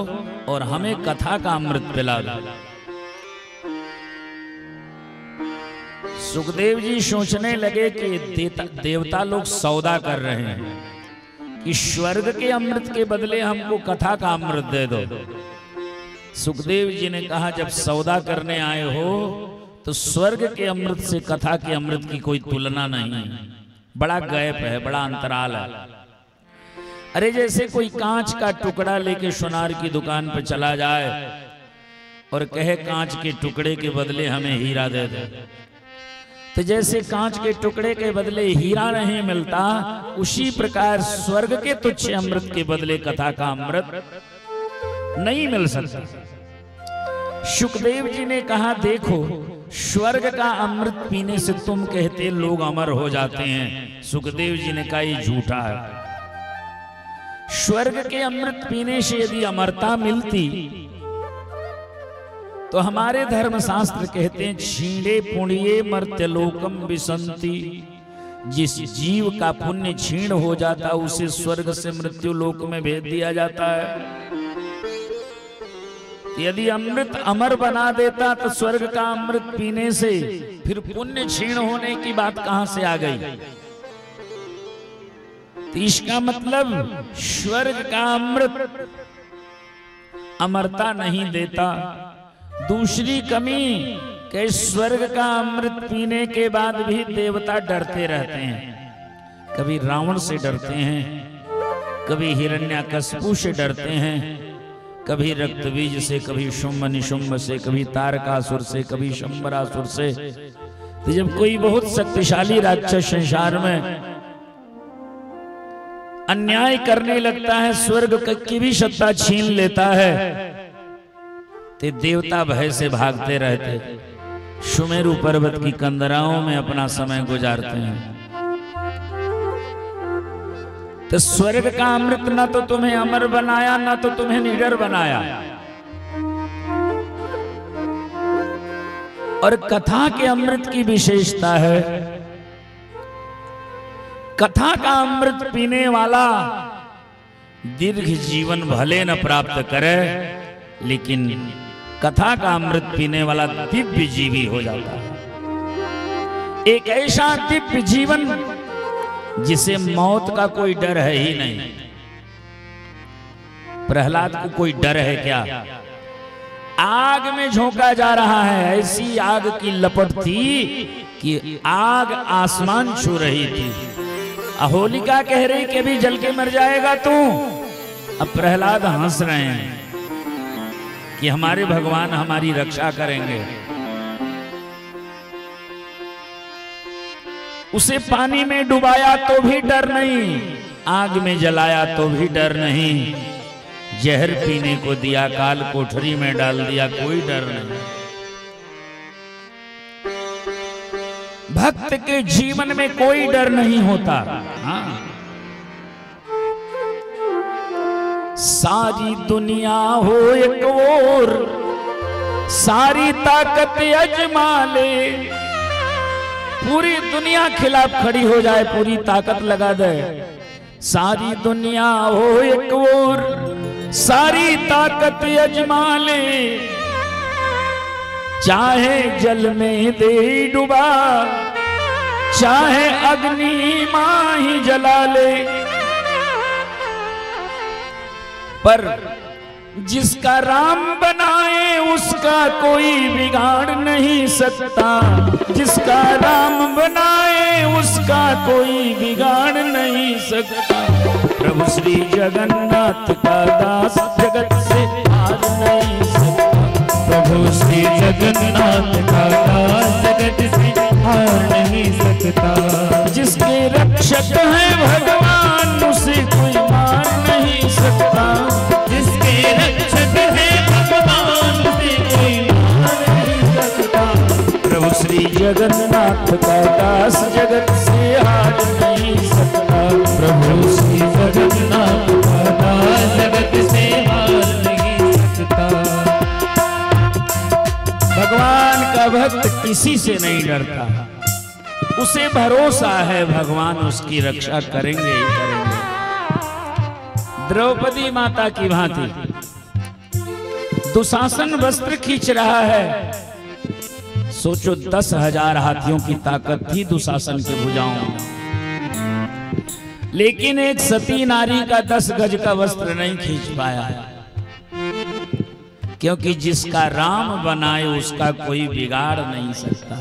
S1: और हमें कथा का अमृत पिला दो। सुखदेव जी सोचने लगे कि देवता लोग सौदा कर रहे हैं कि स्वर्ग के अमृत के बदले हमको कथा का अमृत दे दो। सुखदेव जी ने कहा, जब सौदा करने आए हो तो स्वर्ग के अमृत से कथा के अमृत की कोई तुलना नहीं, बड़ा गैप है, बड़ा अंतराल है। अरे जैसे कोई कांच का टुकड़ा लेके सुनार की दुकान पर चला जाए और कहे कांच के टुकड़े के बदले हमें हीरा दे दे, तो जैसे कांच के टुकड़े के बदले हीरा नहीं मिलता, उसी प्रकार स्वर्ग के तुच्छ अमृत के बदले कथा का अमृत नहीं मिल सकता। सुखदेव जी ने कहा, देखो स्वर्ग का अमृत पीने से तुम कहते लोग अमर हो जाते हैं। सुखदेव जी ने कहा, ये झूठा है। स्वर्ग के अमृत पीने से यदि अमरता मिलती तो हमारे धर्मशास्त्र कहते हैं, छीणे पुण्ये मर्त्यलोकम विसंति, जिस जीव का पुण्य छीण हो जाता उसे स्वर्ग से मृत्यु लोक में भेज दिया जाता है। यदि अमृत अमर बना देता तो स्वर्ग का अमृत पीने से फिर पुण्य छीण होने की बात कहां से आ गई? तो इसका मतलब स्वर्ग का अमृत अमरता नहीं देता। दूसरी कमी कि स्वर्ग का अमृत पीने के बाद भी देवता डरते रहते हैं। कभी रावण से डरते हैं, कभी हिरण्यकश्यपु से डरते हैं, कभी रक्तबीज से, कभी शुंभ निशुंभ से, कभी तारकासुर से, कभी शंबरासुर से। तो जब कोई बहुत शक्तिशाली राक्षस संसार में अन्याय करने लगता है, स्वर्ग की भी सत्ता छीन लेता है, तो देवता भय से भागते रहते, सुमेरु पर्वत की कंदराओं में अपना समय गुजारते हैं। तो स्वर्ग का अमृत न तो तुम्हें अमर बनाया, न तो तुम्हें निडर बनाया। और कथा के अमृत की विशेषता है, कथा का अमृत पीने वाला दीर्घ जीवन भले न प्राप्त करे, लेकिन कथा का अमृत पीने वाला दिव्य जीवी हो जाता है। एक ऐसा दिव्य जीवन जिसे मौत का कोई डर है ही नहीं। प्रहलाद को कोई डर है क्या? आग में झोंका जा रहा है, ऐसी आग की लपट थी कि आग आसमान छू रही थी। होलिका कह रही कि अभी जल के मर जाएगा तू। अब प्रहलाद हंस रहे हैं कि हमारे भगवान हमारी रक्षा करेंगे। उसे पानी में डुबाया तो भी डर नहीं, आग में जलाया तो भी डर नहीं, जहर पीने को दिया, काल कोठरी में डाल दिया, कोई डर नहीं। भक्त के जीवन में कोई डर नहीं होता। हाँ, सारी दुनिया हो एक ओर, सारी ताकत अजमा ले, पूरी दुनिया खिलाफ खड़ी हो जाए, पूरी ताकत लगा दे, सारी दुनिया हो एक ओर, सारी ताकत अजमा ले, चाहे जल में दे डुबा, चाहे अग्नि मां ही जला ले, पर जिसका राम बनाए उसका कोई बिगाड़ नहीं सकता, जिसका राम बनाए उसका कोई बिगाड़ नहीं सकता। प्रभु श्री जगन्नाथ का दास जगत से हार नहीं सकता,
S2: प्रभु श्री जगन्नाथ का दास जगत से हार नहीं सकता।
S1: जिसके रक्षक है भगवान उसे कोई मार नहीं सकता,
S2: जिसके रक्षक है भगवान उसे कोई मार नहीं सकता।
S1: प्रभु श्री जगन्नाथ का दास जगत से हार नहीं सकता,
S2: प्रभु श्री जगन्नाथ का दास जगत से हार नहीं सकता।
S1: भगवान का भक्त किसी से नहीं डरता, उसे भरोसा है भगवान उसकी रक्षा करेंगे ही करेंगे। द्रौपदी माता की भांति दुशासन वस्त्र खींच रहा है, सोचो 10,000 हाथियों की ताकत थी दुशासन के भुजाओं में, लेकिन एक सती नारी का 10 गज का वस्त्र नहीं खींच पाया, क्योंकि जिसका राम बनाए उसका कोई बिगाड़ नहीं सकता।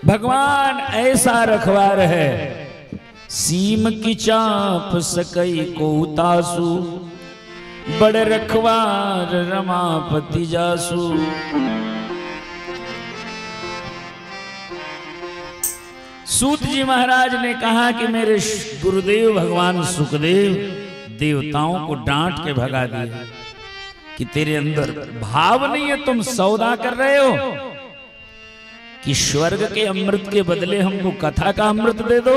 S1: भगवान ऐसा रखवार है, सीम की चाप सकई को तासु, बड़ रखवार रमापति जासु। सूत जी महाराज ने कहा कि मेरे गुरुदेव भगवान सुखदेव देवताओं को डांट के भगा दिया कि तेरे अंदर भाव नहीं है, तुम सौदा कर रहे हो कि स्वर्ग के अमृत के बदले हमको कथा का अमृत दे दो।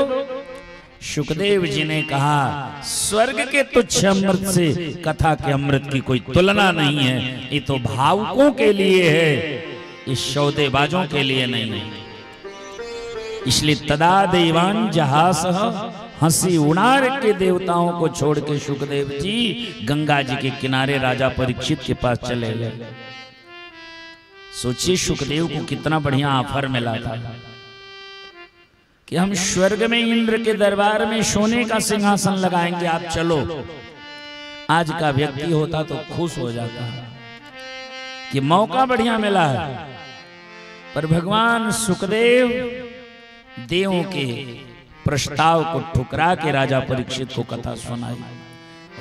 S1: सुखदेव जी ने कहा स्वर्ग के तुच्छ अमृत से कथा के अमृत की कोई तुलना नहीं है, ये तो भावुकों के लिए है, इस सौदेबाजों के लिए नहीं है। इसलिए तदा देवान जहास हंसी उड़ार के देवताओं को छोड़ के सुखदेव जी गंगा जी के किनारे राजा परीक्षित के पास चले गए। सोचिए सुखदेव को कितना बढ़िया ऑफर मिला था कि हम स्वर्ग में इंद्र के दरबार में सोने का सिंहासन लगाएंगे, आप चलो। आज का व्यक्ति होता तो खुश हो जाता कि मौका बढ़िया मिला है, पर भगवान सुखदेव देवों के प्रस्ताव को ठुकरा के राजा परीक्षित को कथा सुनाई,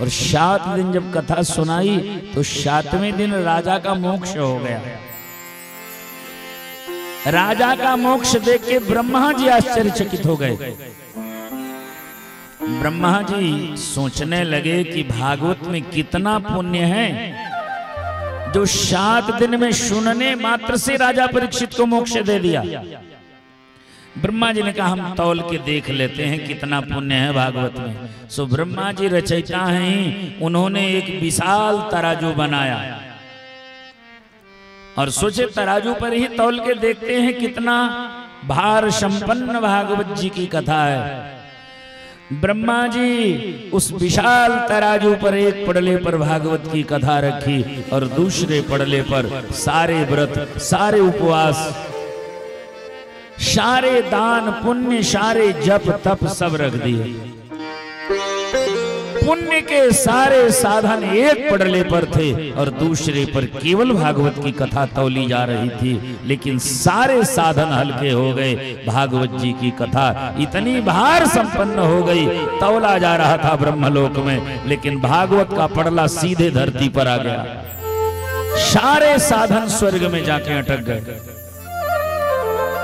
S1: और 7 दिन जब कथा सुनाई तो 7वें दिन राजा का मोक्ष हो गया। राजा का मोक्ष देख के ब्रह्मा जी आश्चर्यचकित हो गए। ब्रह्मा जी सोचने लगे कि भागवत में कितना पुण्य है जो 7 दिन में सुनने मात्र से राजा परीक्षित को मोक्ष दे दिया। ब्रह्मा जी ने कहा हम तौल के देख लेते हैं कितना पुण्य है भागवत में। सो ब्रह्मा जी रचयिता हैं, उन्होंने एक विशाल तराजू बनाया और सोचे तराजू पर ही तौल के देखते हैं कितना भार संपन्न भागवत जी की कथा है। ब्रह्मा जी उस विशाल तराजू पर एक पड़ले पर भागवत की कथा रखी और दूसरे पड़ले पर सारे व्रत, सारे उपवास, सारे दान पुण्य, सारे जप तप सब रख दिए। पुण्य के सारे साधन एक पड़ले पर थे और दूसरे पर केवल भागवत की कथा तौली जा रही थी, लेकिन सारे साधन हल्के हो गए। भागवत जी की कथा इतनी भार संपन्न हो गई, तौला जा रहा था ब्रह्मलोक में, लेकिन भागवत का पड़ला सीधे धरती पर आ गया। सारे साधन स्वर्ग में जाके अटक गए।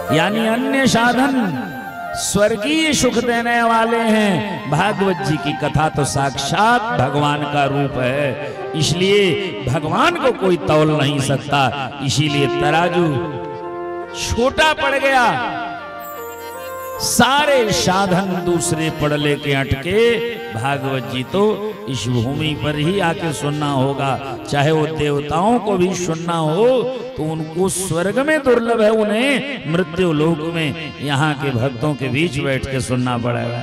S1: यानी अन्य साधन स्वर्गीय सुख देने वाले हैं, भागवत जी की कथा तो साक्षात भगवान का रूप है, इसलिए भगवान को कोई तौल नहीं सकता। इसीलिए तराजू छोटा पड़ गया, सारे साधन दूसरे पड़ले के अटके, भागवत जी तो इस भूमि पर ही आके सुनना होगा। चाहे वो देवताओं को भी सुनना हो तो उनको स्वर्ग में दुर्लभ है, उन्हें मृत्यु लोक में यहाँ के भक्तों के बीच बैठ के सुनना पड़ेगा।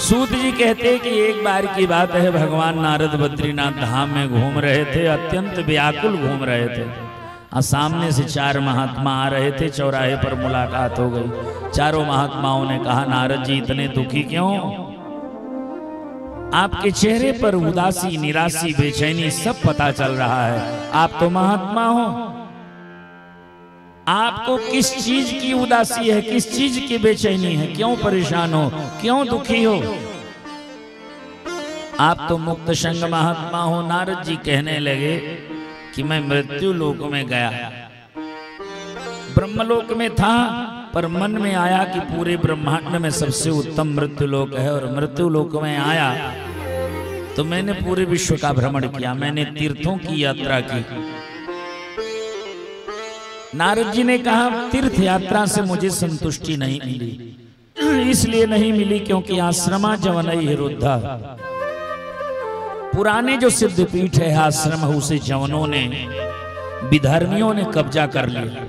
S1: सूत जी कहते कि एक बार की बात है, भगवान नारद बद्रीनाथ धाम में घूम रहे थे, अत्यंत व्याकुल घूम रहे थे। सामने से 4 महात्मा आ रहे थे, चौराहे पर मुलाकात हो गई। चारों महात्माओं ने कहा, नारद जी इतने दुखी क्यों? आपके चेहरे पर उदासी, निराशी, बेचैनी सब पता चल रहा है। आप तो महात्मा हो, आपको किस चीज की उदासी है, किस चीज की बेचैनी है? क्यों परेशान हो, क्यों दुखी हो? आप तो मुक्त संग महात्मा हो। नारद जी कहने लगे कि मैं मृत्यु लोक में गया, ब्रह्मलोक में था, पर मन में आया कि पूरे ब्रह्मांड में सबसे उत्तम मृत्यु लोक है, और मृत्यु लोक में आया तो मैंने पूरे विश्व का भ्रमण किया, मैंने तीर्थों की यात्रा की। नारद जी ने कहा, तीर्थ यात्रा से मुझे संतुष्टि नहीं मिली। इसलिए नहीं मिली क्योंकि आश्रमा जवनई हिरुद्धा, पुराने जो सिद्धपीठ है आश्रम, उसे जवनों ने, विधर्मियों ने कब्जा कर लिया।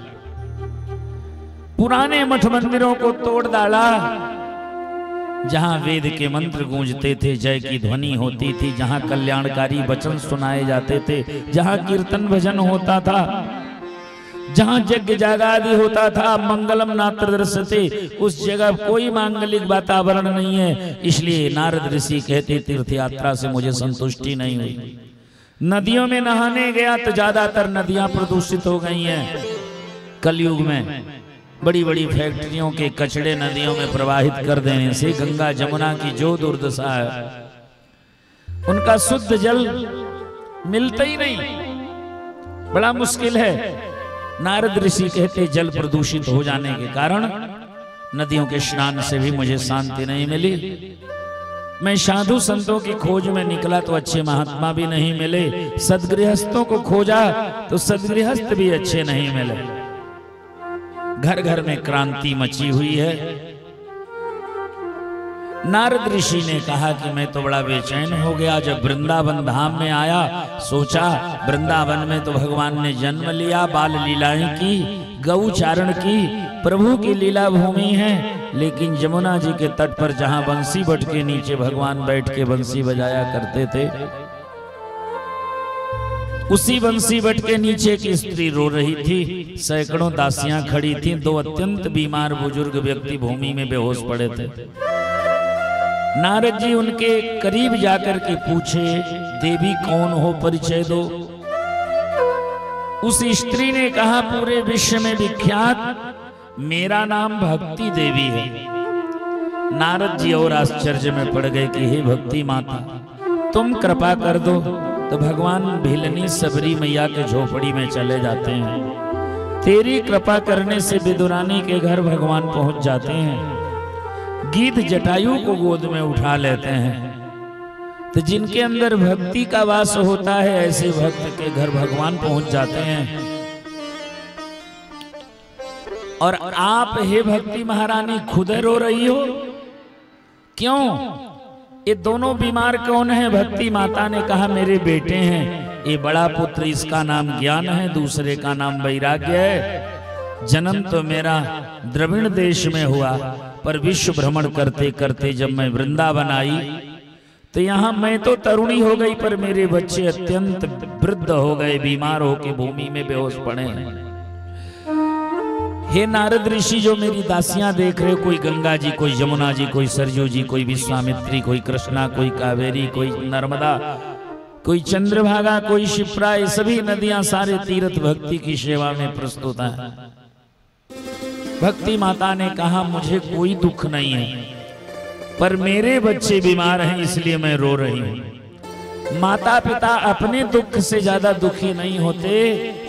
S1: पुराने मठ मंदिरों को तोड़ डाला, जहां वेद के मंत्र गूंजते थे, जय की ध्वनि होती थी, जहां कल्याणकारी वचन सुनाए जाते थे, जहां कीर्तन भजन होता था, जहां यज्ञ जागादि होता था, मंगलम नात्र दृश्यते, उस जगह कोई मांगलिक वातावरण नहीं है। इसलिए नारद ऋषि कहते, तीर्थ यात्रा से मुझे संतुष्टि नहीं हुई। नदियों में नहाने गया तो ज्यादातर नदियां प्रदूषित हो गई हैं। कलयुग में बड़ी बड़ी फैक्ट्रियों के कचड़े नदियों में प्रवाहित कर देने से गंगा जमुना की जो दुर्दशा है, उनका शुद्ध जल मिलता ही नहीं, बड़ा मुश्किल है। नारद ऋषि कहते, जल प्रदूषित हो जाने के कारण नदियों के स्नान से भी मुझे शांति नहीं मिली। मैं साधु संतों की खोज में निकला तो अच्छे महात्मा भी नहीं मिले, सदगृहस्थों को खोजा तो सदगृहस्थ भी अच्छे नहीं मिले। घर घर में क्रांति मची हुई है। नारद ऋषि ने कहा कि मैं तो बड़ा बेचैन हो गया जब वृंदावन धाम में आया। सोचा वृंदावन में तो भगवान ने जन्म लिया, बाल लीलाएं की, गौ चारण की, प्रभु की लीला भूमि है। लेकिन जमुना जी के तट पर जहां बंसी बट के नीचे भगवान बैठ के बंसी बजाया करते थे, उसी बंसी बट के नीचे एक स्त्री रो रही थी, सैकड़ों दासियां खड़ी थीं, 2 अत्यंत बीमार बुजुर्ग व्यक्ति भूमि में बेहोश पड़े थे। नारद जी उनके करीब जाकर के पूछे, देवी कौन हो, परिचय दो। उस स्त्री ने कहा, पूरे विश्व में विख्यात मेरा नाम भक्ति देवी है। नारद जी और आश्चर्य में पड़ गए कि हे भक्ति माता, तुम कृपा कर दो तो भगवान भिलनी सबरी मैया के झोपड़ी में चले जाते हैं। तेरी कृपा करने से विदुरानी के घर भगवान पहुंच जाते हैं, गीध जटायु को गोद में उठा लेते हैं। तो जिनके अंदर भक्ति का वास होता है, ऐसे भक्त के घर भगवान पहुंच जाते हैं। और आप हे भक्ति महारानी खुद रो रही हो, क्यों? ये दोनों बीमार कौन है? भक्ति माता ने कहा, मेरे बेटे हैं। ये बड़ा पुत्र, इसका नाम ज्ञान है, दूसरे का नाम वैराग्य है। जन्म तो मेरा द्रविड़ देश में हुआ, पर विश्व भ्रमण करते करते जब मैं वृंदावन आई तो यहाँ मैं तो तरुणी हो गई, पर मेरे बच्चे अत्यंत वृद्ध हो गए, बीमार होके भूमि में बेहोश पड़े हैं। हे नारद ऋषि, जो मेरी दासियां देख रहे हो, कोई गंगा जी, कोई यमुना जी, कोई सरजू जी, कोई विश्वामित्री, कोई कृष्णा, कोई कावेरी, कोई नर्मदा, कोई चंद्रभागा, कोई शिप्रा, ये सभी नदियां सारे तीर्थ भक्ति की सेवा में प्रस्तुत हैं। भक्ति माता ने कहा, मुझे कोई दुख नहीं है, पर मेरे बच्चे बीमार हैं, इसलिए मैं रो रही हूं। माता पिता अपने दुख से ज्यादा दुखी नहीं होते,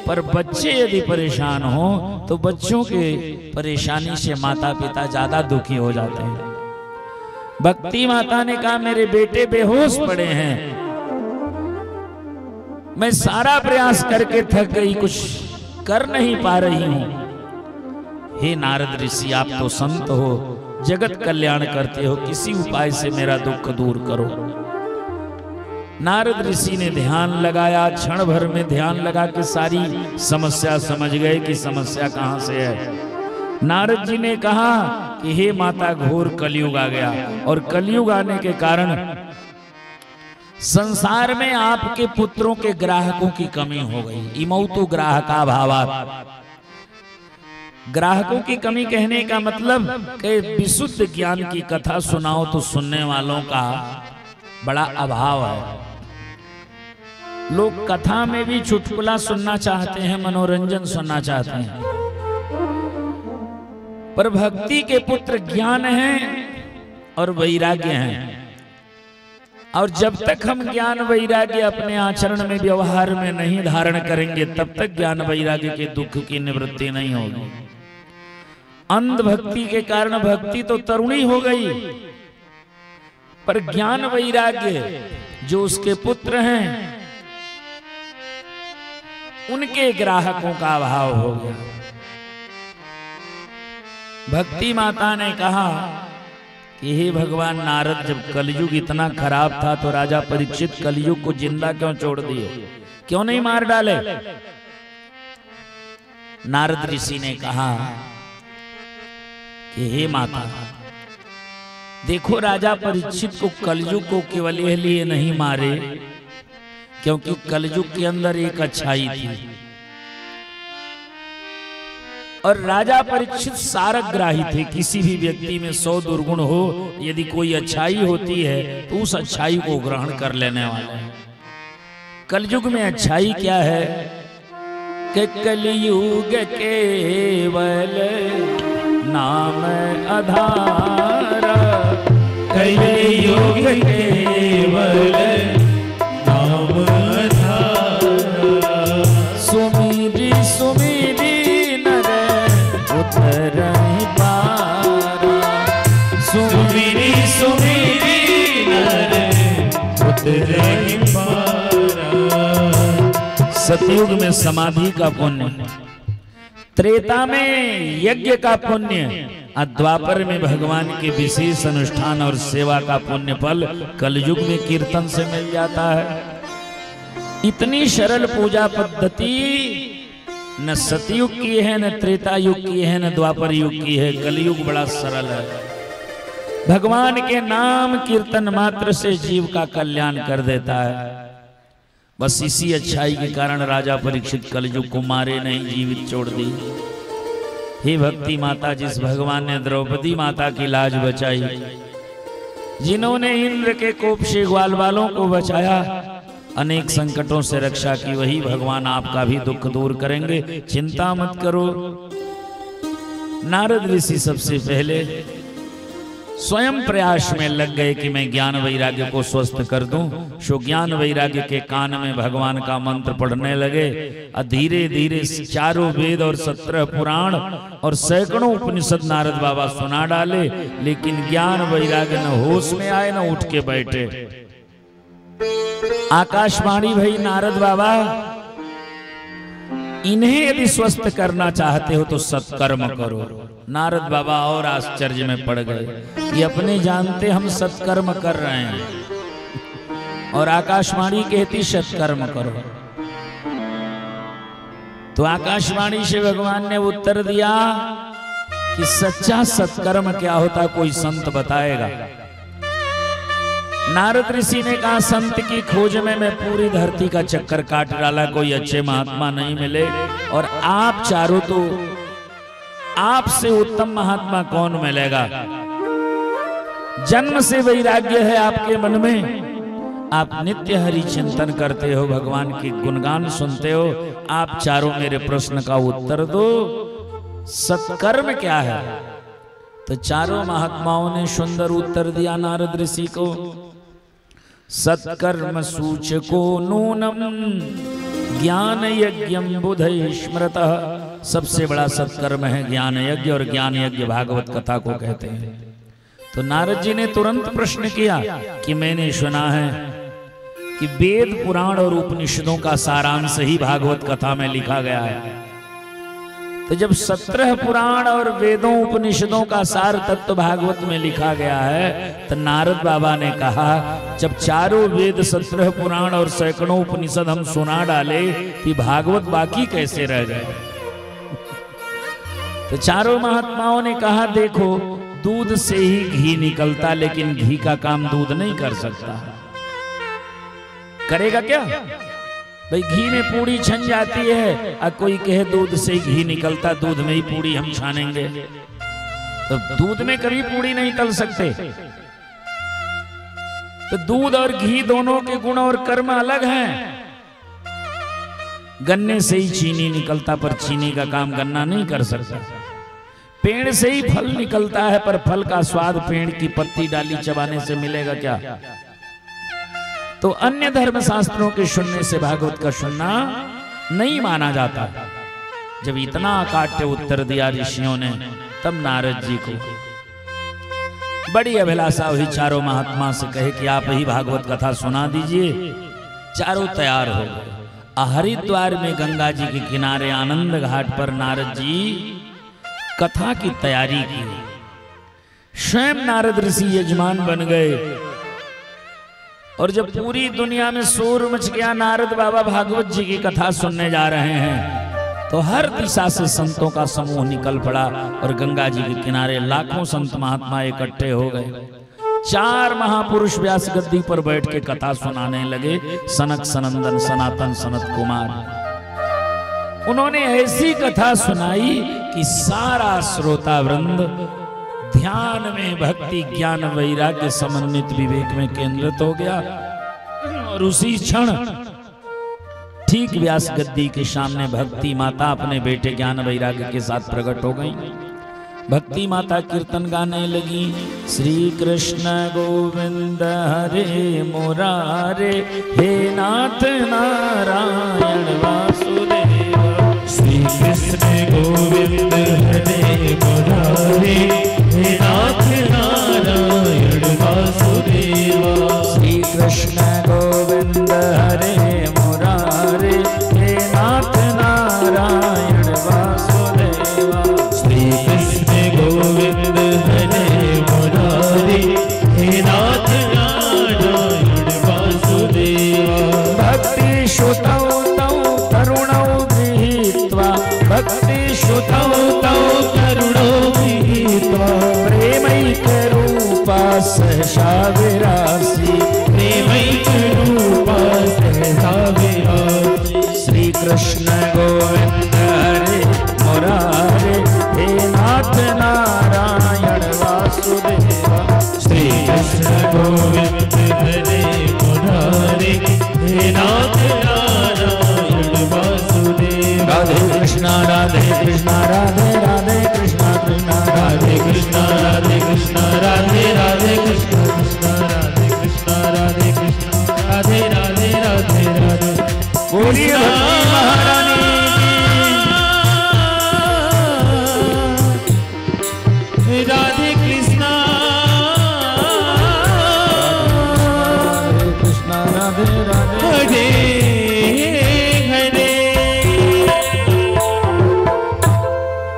S1: पर बच्चे यदि परेशान हो तो बच्चों के परेशानी से माता पिता ज्यादा दुखी हो जाते हैं। भक्ति माता ने कहा, मेरे बेटे बेहोश पड़े हैं, मैं सारा प्रयास करके थक गई, कुछ कर नहीं पा रही हूं। हे नारद ऋषि, आप तो संत हो, जगत कल्याण करते हो, किसी उपाय से मेरा दुख दूर करो। नारद ऋषि ने ध्यान लगाया, क्षण भर में ध्यान लगा के सारी समस्या समझ गए कि समस्या कहां से है। नारद जी ने कहा कि हे माता, घोर कलयुग आ गया और कलयुग आने के कारण संसार में आपके पुत्रों के ग्राहकों की कमी हो गई। इमौ तो ग्राहका भावात, ग्राहकों की कमी कहने का मतलब कि विशुद्ध ज्ञान की कथा सुनाओ तो सुनने वालों का बड़ा अभाव है। लोग कथा में भी चुटकुला सुनना चाहते हैं, मनोरंजन सुनना चाहते हैं, पर भक्ति के पुत्र ज्ञान हैं और वैराग्य हैं। और जब तक हम ज्ञान वैराग्य अपने आचरण में, व्यवहार में नहीं धारण करेंगे, तब तक ज्ञान वैराग्य के दुख की निवृत्ति नहीं होगी। अंध भक्ति के कारण भक्ति तो तरुणी हो गई, पर ज्ञान वैराग्य जो उसके पुत्र हैं उनके ग्राहकों का अभाव हो गया। भक्ति माता ने कहा कि हे भगवान नारद, जब कलयुग इतना खराब था तो राजा परीक्षित कलयुग को जिंदा क्यों छोड़ दिए, क्यों नहीं मार डाले? नारद ऋषि ने कहा कि हे माता, देखो राजा परीक्षित को कलयुग को केवल इसलिए नहीं मारे क्योंकि कलयुग के अंदर एक अच्छाई थी और राजा परीक्षित सारग्राही थे। किसी भी व्यक्ति में 100 दुर्गुण हो, यदि कोई अच्छाई होती है तो उस अच्छाई को ग्रहण कर लेने वाले हैं। कलयुग में अच्छाई क्या है कि कलयुग केवल नाम आधारा,
S2: कलयुग केवल नाम आधारा,
S1: सुमिरी सुमिरी नर उतरहि पारा,
S2: सुमिरी सुमिरी नर उतरहि पारा।
S1: सतयुग में समाधि का पुण्य, त्रेता में यज्ञ का पुण्य, द्वापर में भगवान के विशेष अनुष्ठान और सेवा का पुण्य फल कलयुग में कीर्तन से मिल जाता है। इतनी सरल पूजा पद्धति न सतयुग की है, न त्रेता युग की है, न द्वापर युग की है। कलयुग बड़ा सरल है। भगवान के नाम कीर्तन मात्र से जीव का कल्याण कर देता है। बस इसी अच्छाई के कारण राजा परीक्षित कलयुग को मारे नहीं, जीवित छोड़ दी। हे भक्ति माता, जिस भगवान ने द्रौपदी माता की लाज बचाई, जिन्होंने इंद्र के कोप से ग्वाल वालों को बचाया, अनेक संकटों से रक्षा की, वही भगवान आपका भी दुख दूर करेंगे, चिंता मत करो। नारद ऋषि सबसे पहले स्वयं प्रयास में लग गए कि मैं ज्ञान वैराग्य को स्वस्थ कर दूं। सो ज्ञान वैराग्य के कान में भगवान का मंत्र पढ़ने लगे और धीरे धीरे 4 वेद और 17 पुराण और सैकड़ों उपनिषद नारद बाबा सुना डाले, लेकिन ज्ञान वैराग्य न होश में आए न उठ के बैठे। आकाशवाणी भई नारद बाबा, इन्हें यदि स्वस्थ करना चाहते हो तो सत्कर्म करो। नारद बाबा और आश्चर्य में पड़ गए कि अपने जानते हम सत्कर्म कर रहे हैं और आकाशवाणी कहती सत्कर्म करो। तो आकाशवाणी से भगवान ने उत्तर दिया कि सच्चा सत्कर्म क्या होता कोई संत बताएगा। नारद ऋषि ने कहा, संत की खोज में मैं पूरी धरती का चक्कर काट डाला, कोई अच्छे महात्मा नहीं मिले, और आप चारों तो आपसे उत्तम महात्मा कौन मिलेगा। जन्म से वैराग्य है आपके मन में, आप नित्य हरि चिंतन करते हो, भगवान की गुणगान सुनते हो, आप चारों मेरे प्रश्न का उत्तर दो, सत्कर्म क्या है। तो चारों महात्माओं ने सुंदर उत्तर दिया नारद ऋषि को। सत्कर्म सूचको नूनम ज्ञान यज्ञम बुधै स्मृतः। सबसे बड़ा सत्कर्म है ज्ञान यज्ञ, और ज्ञान यज्ञ भागवत कथा को कहते हैं। तो नारद जी ने तुरंत प्रश्न किया कि मैंने सुना है कि वेद पुराण और उपनिषदों का सारांश ही भागवत कथा में लिखा गया है। तो जब 17 पुराण और वेदों उपनिषदों का सार तत्व भागवत में लिखा गया है, तो नारद बाबा ने कहा जब चारों वेद 17 पुराण और सैकड़ों उपनिषद हम सुना डाले कि भागवत बाकी कैसे रह जाए। तो चारों महात्माओं ने कहा देखो दूध से ही घी निकलता, लेकिन घी का काम दूध नहीं कर सकता। करेगा क्या भाई? घी में पूड़ी छन जाती है और कोई कहे दूध से घी निकलता, दूध में ही पूड़ी हम छानेंगे, तो दूध में कभी पूड़ी नहीं तल सकते। तो दूध और घी दोनों के गुण और कर्म अलग हैं। गन्ने से ही चीनी निकलता, पर चीनी का काम गन्ना नहीं कर सकता। पेड़ से ही फल निकलता है, पर फल का स्वाद पेड़ की पत्ती डाली चबाने से मिलेगा क्या? तो अन्य धर्म शास्त्रों के सुनने से भागवत का सुनना नहीं माना जाता। जब इतना अकाट्य उत्तर दिया ऋषियों ने, तब नारद जी को बड़ी अभिलाषा हुई चारों महात्मा से कहे कि आप ही भागवत कथा सुना दीजिए। चारों तैयार हो गए। हरिद्वार में गंगा जी के किनारे आनंद घाट पर नारद जी कथा की तैयारी की। स्वयं नारद ऋषि यजमान बन गए, और जब पूरी दुनिया में शोर मच गया नारद बाबा भागवत जी की कथा सुनने जा रहे हैं, तो हर दिशा से संतों का समूह निकल पड़ा और गंगा जी के किनारे लाखों संत महात्मा इकट्ठे हो गए। 4 महापुरुष व्यास गद्दी पर बैठ के कथा सुनाने लगे। सनक सनंदन सनातन सनत कुमार, उन्होंने ऐसी कथा सुनाई कि सारा श्रोता वृंद ध्यान में, भक्ति ज्ञान वैराग्य समन्वित विवेक में केंद्रित हो गया। और उसी क्षण ठीक व्यास गद्दी के सामने भक्ति माता अपने बेटे ज्ञान वैराग्य के साथ प्रकट हो गई। भक्ति माता कीर्तन गाने लगी। श्री कृष्ण गोविंद हरे मुरारे, हे नाथ नारायण वासुदेव।
S2: श्री कृष्ण गोविंद हरे मुरारे, हे नाथ नारायण वासुदेवा।
S1: श्री कृष्ण गोविंद हरे मुरारे, हे नाथ नारायण वासुदेवा।
S2: श्री कृष्ण गोविंद हरे मुरारे, हे नाथ नारायण वासुदेवा।
S1: भक्ति श्रुतौ तौ करुणौ गृहीत्वा, भक्ति श्रुतौ तौ करुणौ गृहीत्वा, प्रेमैक रूपा सहसा विरासी,
S2: प्रेमैक रूपा सहसा विरासी।
S1: श्री कृष्ण गोविंद हरे मुरारे, हे नाथ नारायण वासुदेवा।
S2: श्री कृष्ण गोविंद हरे मुरारे, हे नाथ नारायण वासुदेवा।
S1: राधे कृष्णा राधे कृष्णा राधे राधे कृष्णा कृष्णा
S2: राधे कृष्णा राधे कृष्णा राधे राधे कृष्णा कृष्णा राधे कृष्णा राधे कृष्णा राधे राधे राधे राधे।
S1: बोलिए भक्ति महारानी
S2: की। राधे कृष्णा
S1: राधे कृष्णा राधे राधे
S2: हरे हरे।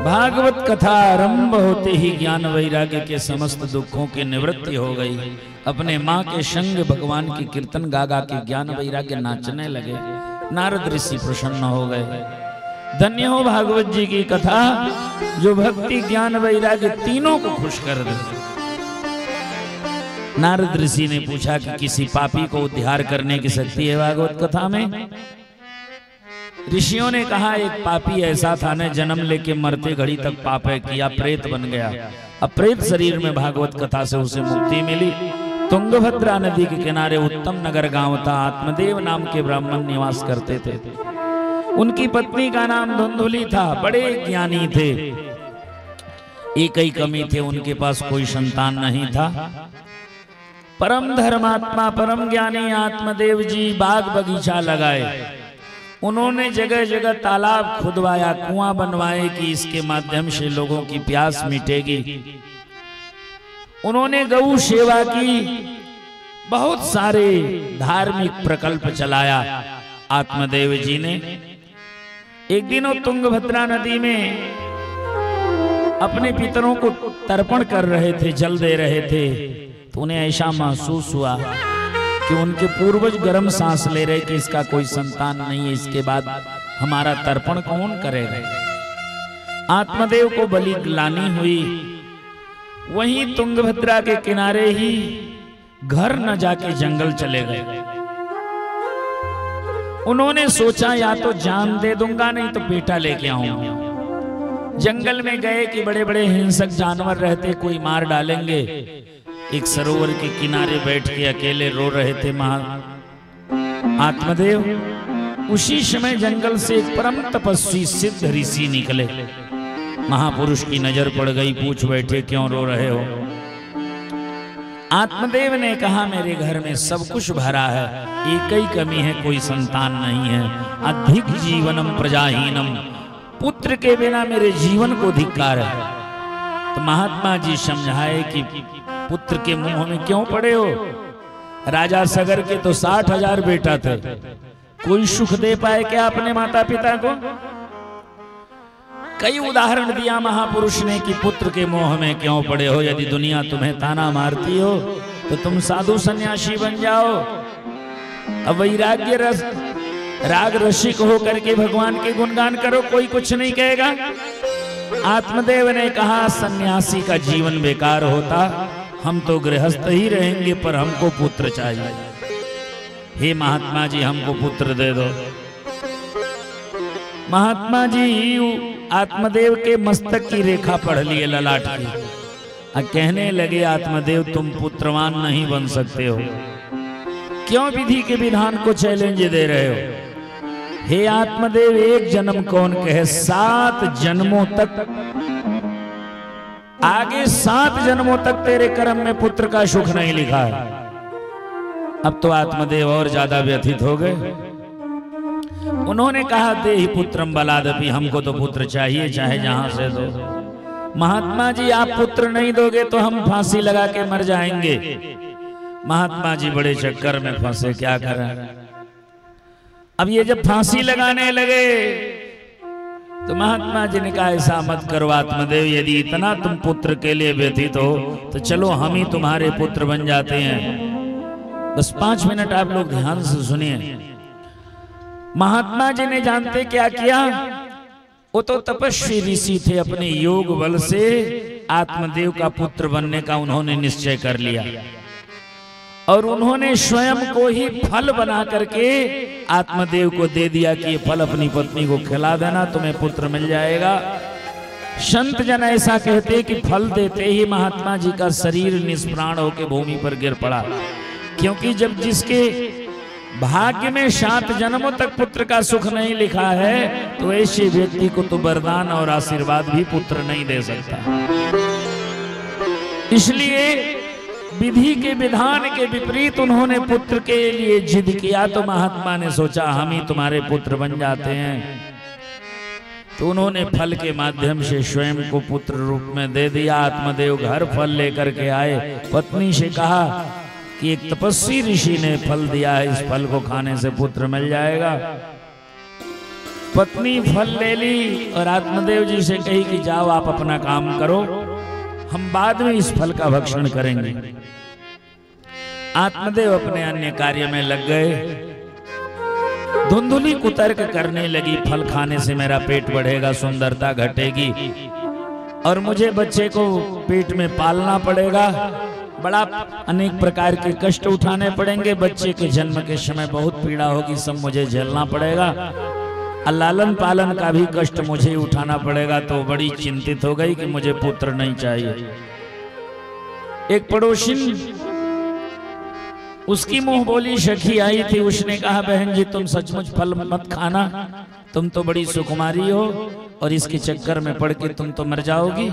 S1: भागवत कथा आरंभ होते ही ज्ञान वैराग्य के समस्त दुखों की निवृत्ति हो गई। अपने माँ के संग भगवान की कीर्तन गा गा के ज्ञान वैराग्य नाचने लगे। नारद ऋषि प्रसन्न हो गए। धन्य हो भागवत जी की कथा जो भक्ति ज्ञान वैराग्य तीनों को खुश कर दे। नारद ऋषि ने पूछा कि किसी पापी को उद्धार करने की शक्ति है भागवत कथा में? ऋषियों ने कहा एक पापी ऐसा था ने जन्म लेके मरते घड़ी तक पाप है किया, प्रेत बन गया। अब प्रेत शरीर में भागवत कथा से उसे मुक्ति मिली। तुंगभद्रा नदी के किनारे उत्तम नगर गांव था। आत्मदेव नाम के ब्राह्मण निवास करते थे। उनकी पत्नी का नाम धुंधुली था। बड़े ज्ञानी थे। एक ही कमी थे, उनके पास कोई संतान नहीं था। परम धर्मात्मा परम ज्ञानी आत्मदेव जी बाग बगीचा लगाए। उन्होंने जगह जगह तालाब खुदवाया, कुआं बनवाए कि इसके माध्यम से लोगों की प्यास मिटेगी। उन्होंने गौ सेवा की, बहुत सारे धार्मिक प्रकल्प चलाया आत्मदेव जी ने। एक दिन वो तुंगभद्रा नदी में अपने पितरों को तर्पण कर रहे थे, जल दे रहे थे, तो उन्हें ऐसा महसूस हुआ कि उनके पूर्वज गर्म सांस ले रहे कि इसका कोई संतान नहीं है, इसके बाद हमारा तर्पण कौन करेगा। आत्मदेव को बलि ग्लानि हुई। वहीं तुंगभद्रा के किनारे ही घर न जाके जंगल चले गए। उन्होंने सोचा या तो जान दे दूंगा, नहीं तो बेटा लेके आऊंगा। जंगल में गए कि बड़े बड़े हिंसक जानवर रहते, कोई मार डालेंगे। एक सरोवर के किनारे बैठ के अकेले रो रहे थे आत्मदेव। उसी समय जंगल से एक परम तपस्वी सिद्ध ऋषि निकले। महापुरुष की नजर पड़ गई, पूछ बैठे क्यों रो रहे हो। आत्मदेव ने कहा मेरे घर में सब कुछ भरा है, एक ही कमी है, कोई संतान नहीं है। अधिक जीवनम प्रजाहीनम, पुत्र के बिना मेरे जीवन को धिक्कार है। तो महात्मा जी समझाए कि पुत्र के मुंह में क्यों पड़े हो। राजा सगर के तो 60,000 बेटा थे, कोई सुख दे पाए क्या अपने माता पिता को। कई उदाहरण दिया महापुरुष ने कि पुत्र के मोह में क्यों पड़े हो। यदि दुनिया तुम्हें ताना मारती हो तो तुम साधु सन्यासी बन जाओ। अब वैराग्य रस राग रसिक हो करके भगवान के गुणगान करो, कोई कुछ नहीं कहेगा। आत्मदेव ने कहा सन्यासी का जीवन बेकार होता, हम तो गृहस्थ ही रहेंगे, पर हमको पुत्र चाहिए। हे महात्मा जी हमको पुत्र दे दो। महात्मा जी आत्मदेव के मस्तक की रेखा पढ़ लिए ललाट की, कहने लगे आत्मदेव तुम पुत्रवान नहीं बन सकते हो, क्यों विधि के विधान को चैलेंज दे रहे हो। हे आत्मदेव एक जन्म कौन कहे, 7 जन्मों तक, आगे 7 जन्मों तक तेरे कर्म में पुत्र का सुख नहीं लिखा है। अब तो आत्मदेव और ज्यादा व्यथित हो गए। उन्होंने कहा देहि पुत्रम बलादपि, हमको तो पुत्र चाहिए चाहे जहां से दो। महात्मा जी आप पुत्र नहीं दोगे तो हम फांसी लगा के मर जाएंगे। महात्मा जी बड़े चक्कर में फंसे, क्या करें। अब ये जब फांसी लगाने लगे तो महात्मा जी ने कहा ऐसा मत करो आत्मदेव, यदि इतना तुम पुत्र के लिए व्यथित हो तो चलो हम ही तुम्हारे पुत्र बन जाते हैं। बस 5 मिनट आप लोग ध्यान से सुनिए। महात्मा जी ने जानते क्या किया, वो तो तपस्वी ऋषि थे, अपने योग बल से आत्मदेव का पुत्र बनने का उन्होंने निश्चय कर लिया और उन्होंने स्वयं को ही फल बना करके आत्मदेव को दे दिया कि ये फल अपनी पत्नी को खिला देना, तुम्हें पुत्र मिल जाएगा। संत जन ऐसा कहते कि फल देते ही महात्मा जी का शरीर निष्प्राण होकर भूमि पर गिर पड़ा, क्योंकि जब जिसके भाग्य में 7 जन्मों तक पुत्र का सुख नहीं लिखा है तो ऐसे व्यक्ति को तो वरदान और आशीर्वाद भी पुत्र नहीं दे सकता। इसलिए विधि के विधान के विपरीत उन्होंने पुत्र के लिए जिद किया, तो महात्मा ने सोचा हम ही तुम्हारे पुत्र बन जाते हैं। तो उन्होंने फल के माध्यम से स्वयं को पुत्र रूप में दे दिया। आत्मदेव घर फल लेकर के आए, पत्नी से कहा कि एक तपस्वी ऋषि ने फल दिया है, इस फल को खाने से पुत्र मिल जाएगा। पत्नी फल ले ली और आत्मदेव जी से कही कि जाओ आप अपना काम करो, हम बाद में इस फल का भक्षण करेंगे। आत्मदेव अपने अन्य कार्य में लग गए। धुंधुली कुतर्क करने लगी, फल खाने से मेरा पेट बढ़ेगा, सुंदरता घटेगी और मुझे बच्चे को पेट में पालना पड़ेगा, बड़ा अनेक प्रकार के कष्ट उठाने पड़ेंगे, बच्चे के जन्म के समय बहुत पीड़ा होगी, सब मुझे झेलना पड़ेगा, लालन पालन का भी कष्ट मुझे उठाना पड़ेगा। तो बड़ी चिंतित हो गई कि मुझे पुत्र नहीं चाहिए। एक पड़ोसिन उसकी मुंह बोली सखी आई थी, उसने कहा बहन जी तुम सचमुच फल मत खाना, तुम तो बड़ी सुकुमारी हो और इसके चक्कर में पड़ के तुम तो मर जाओगी।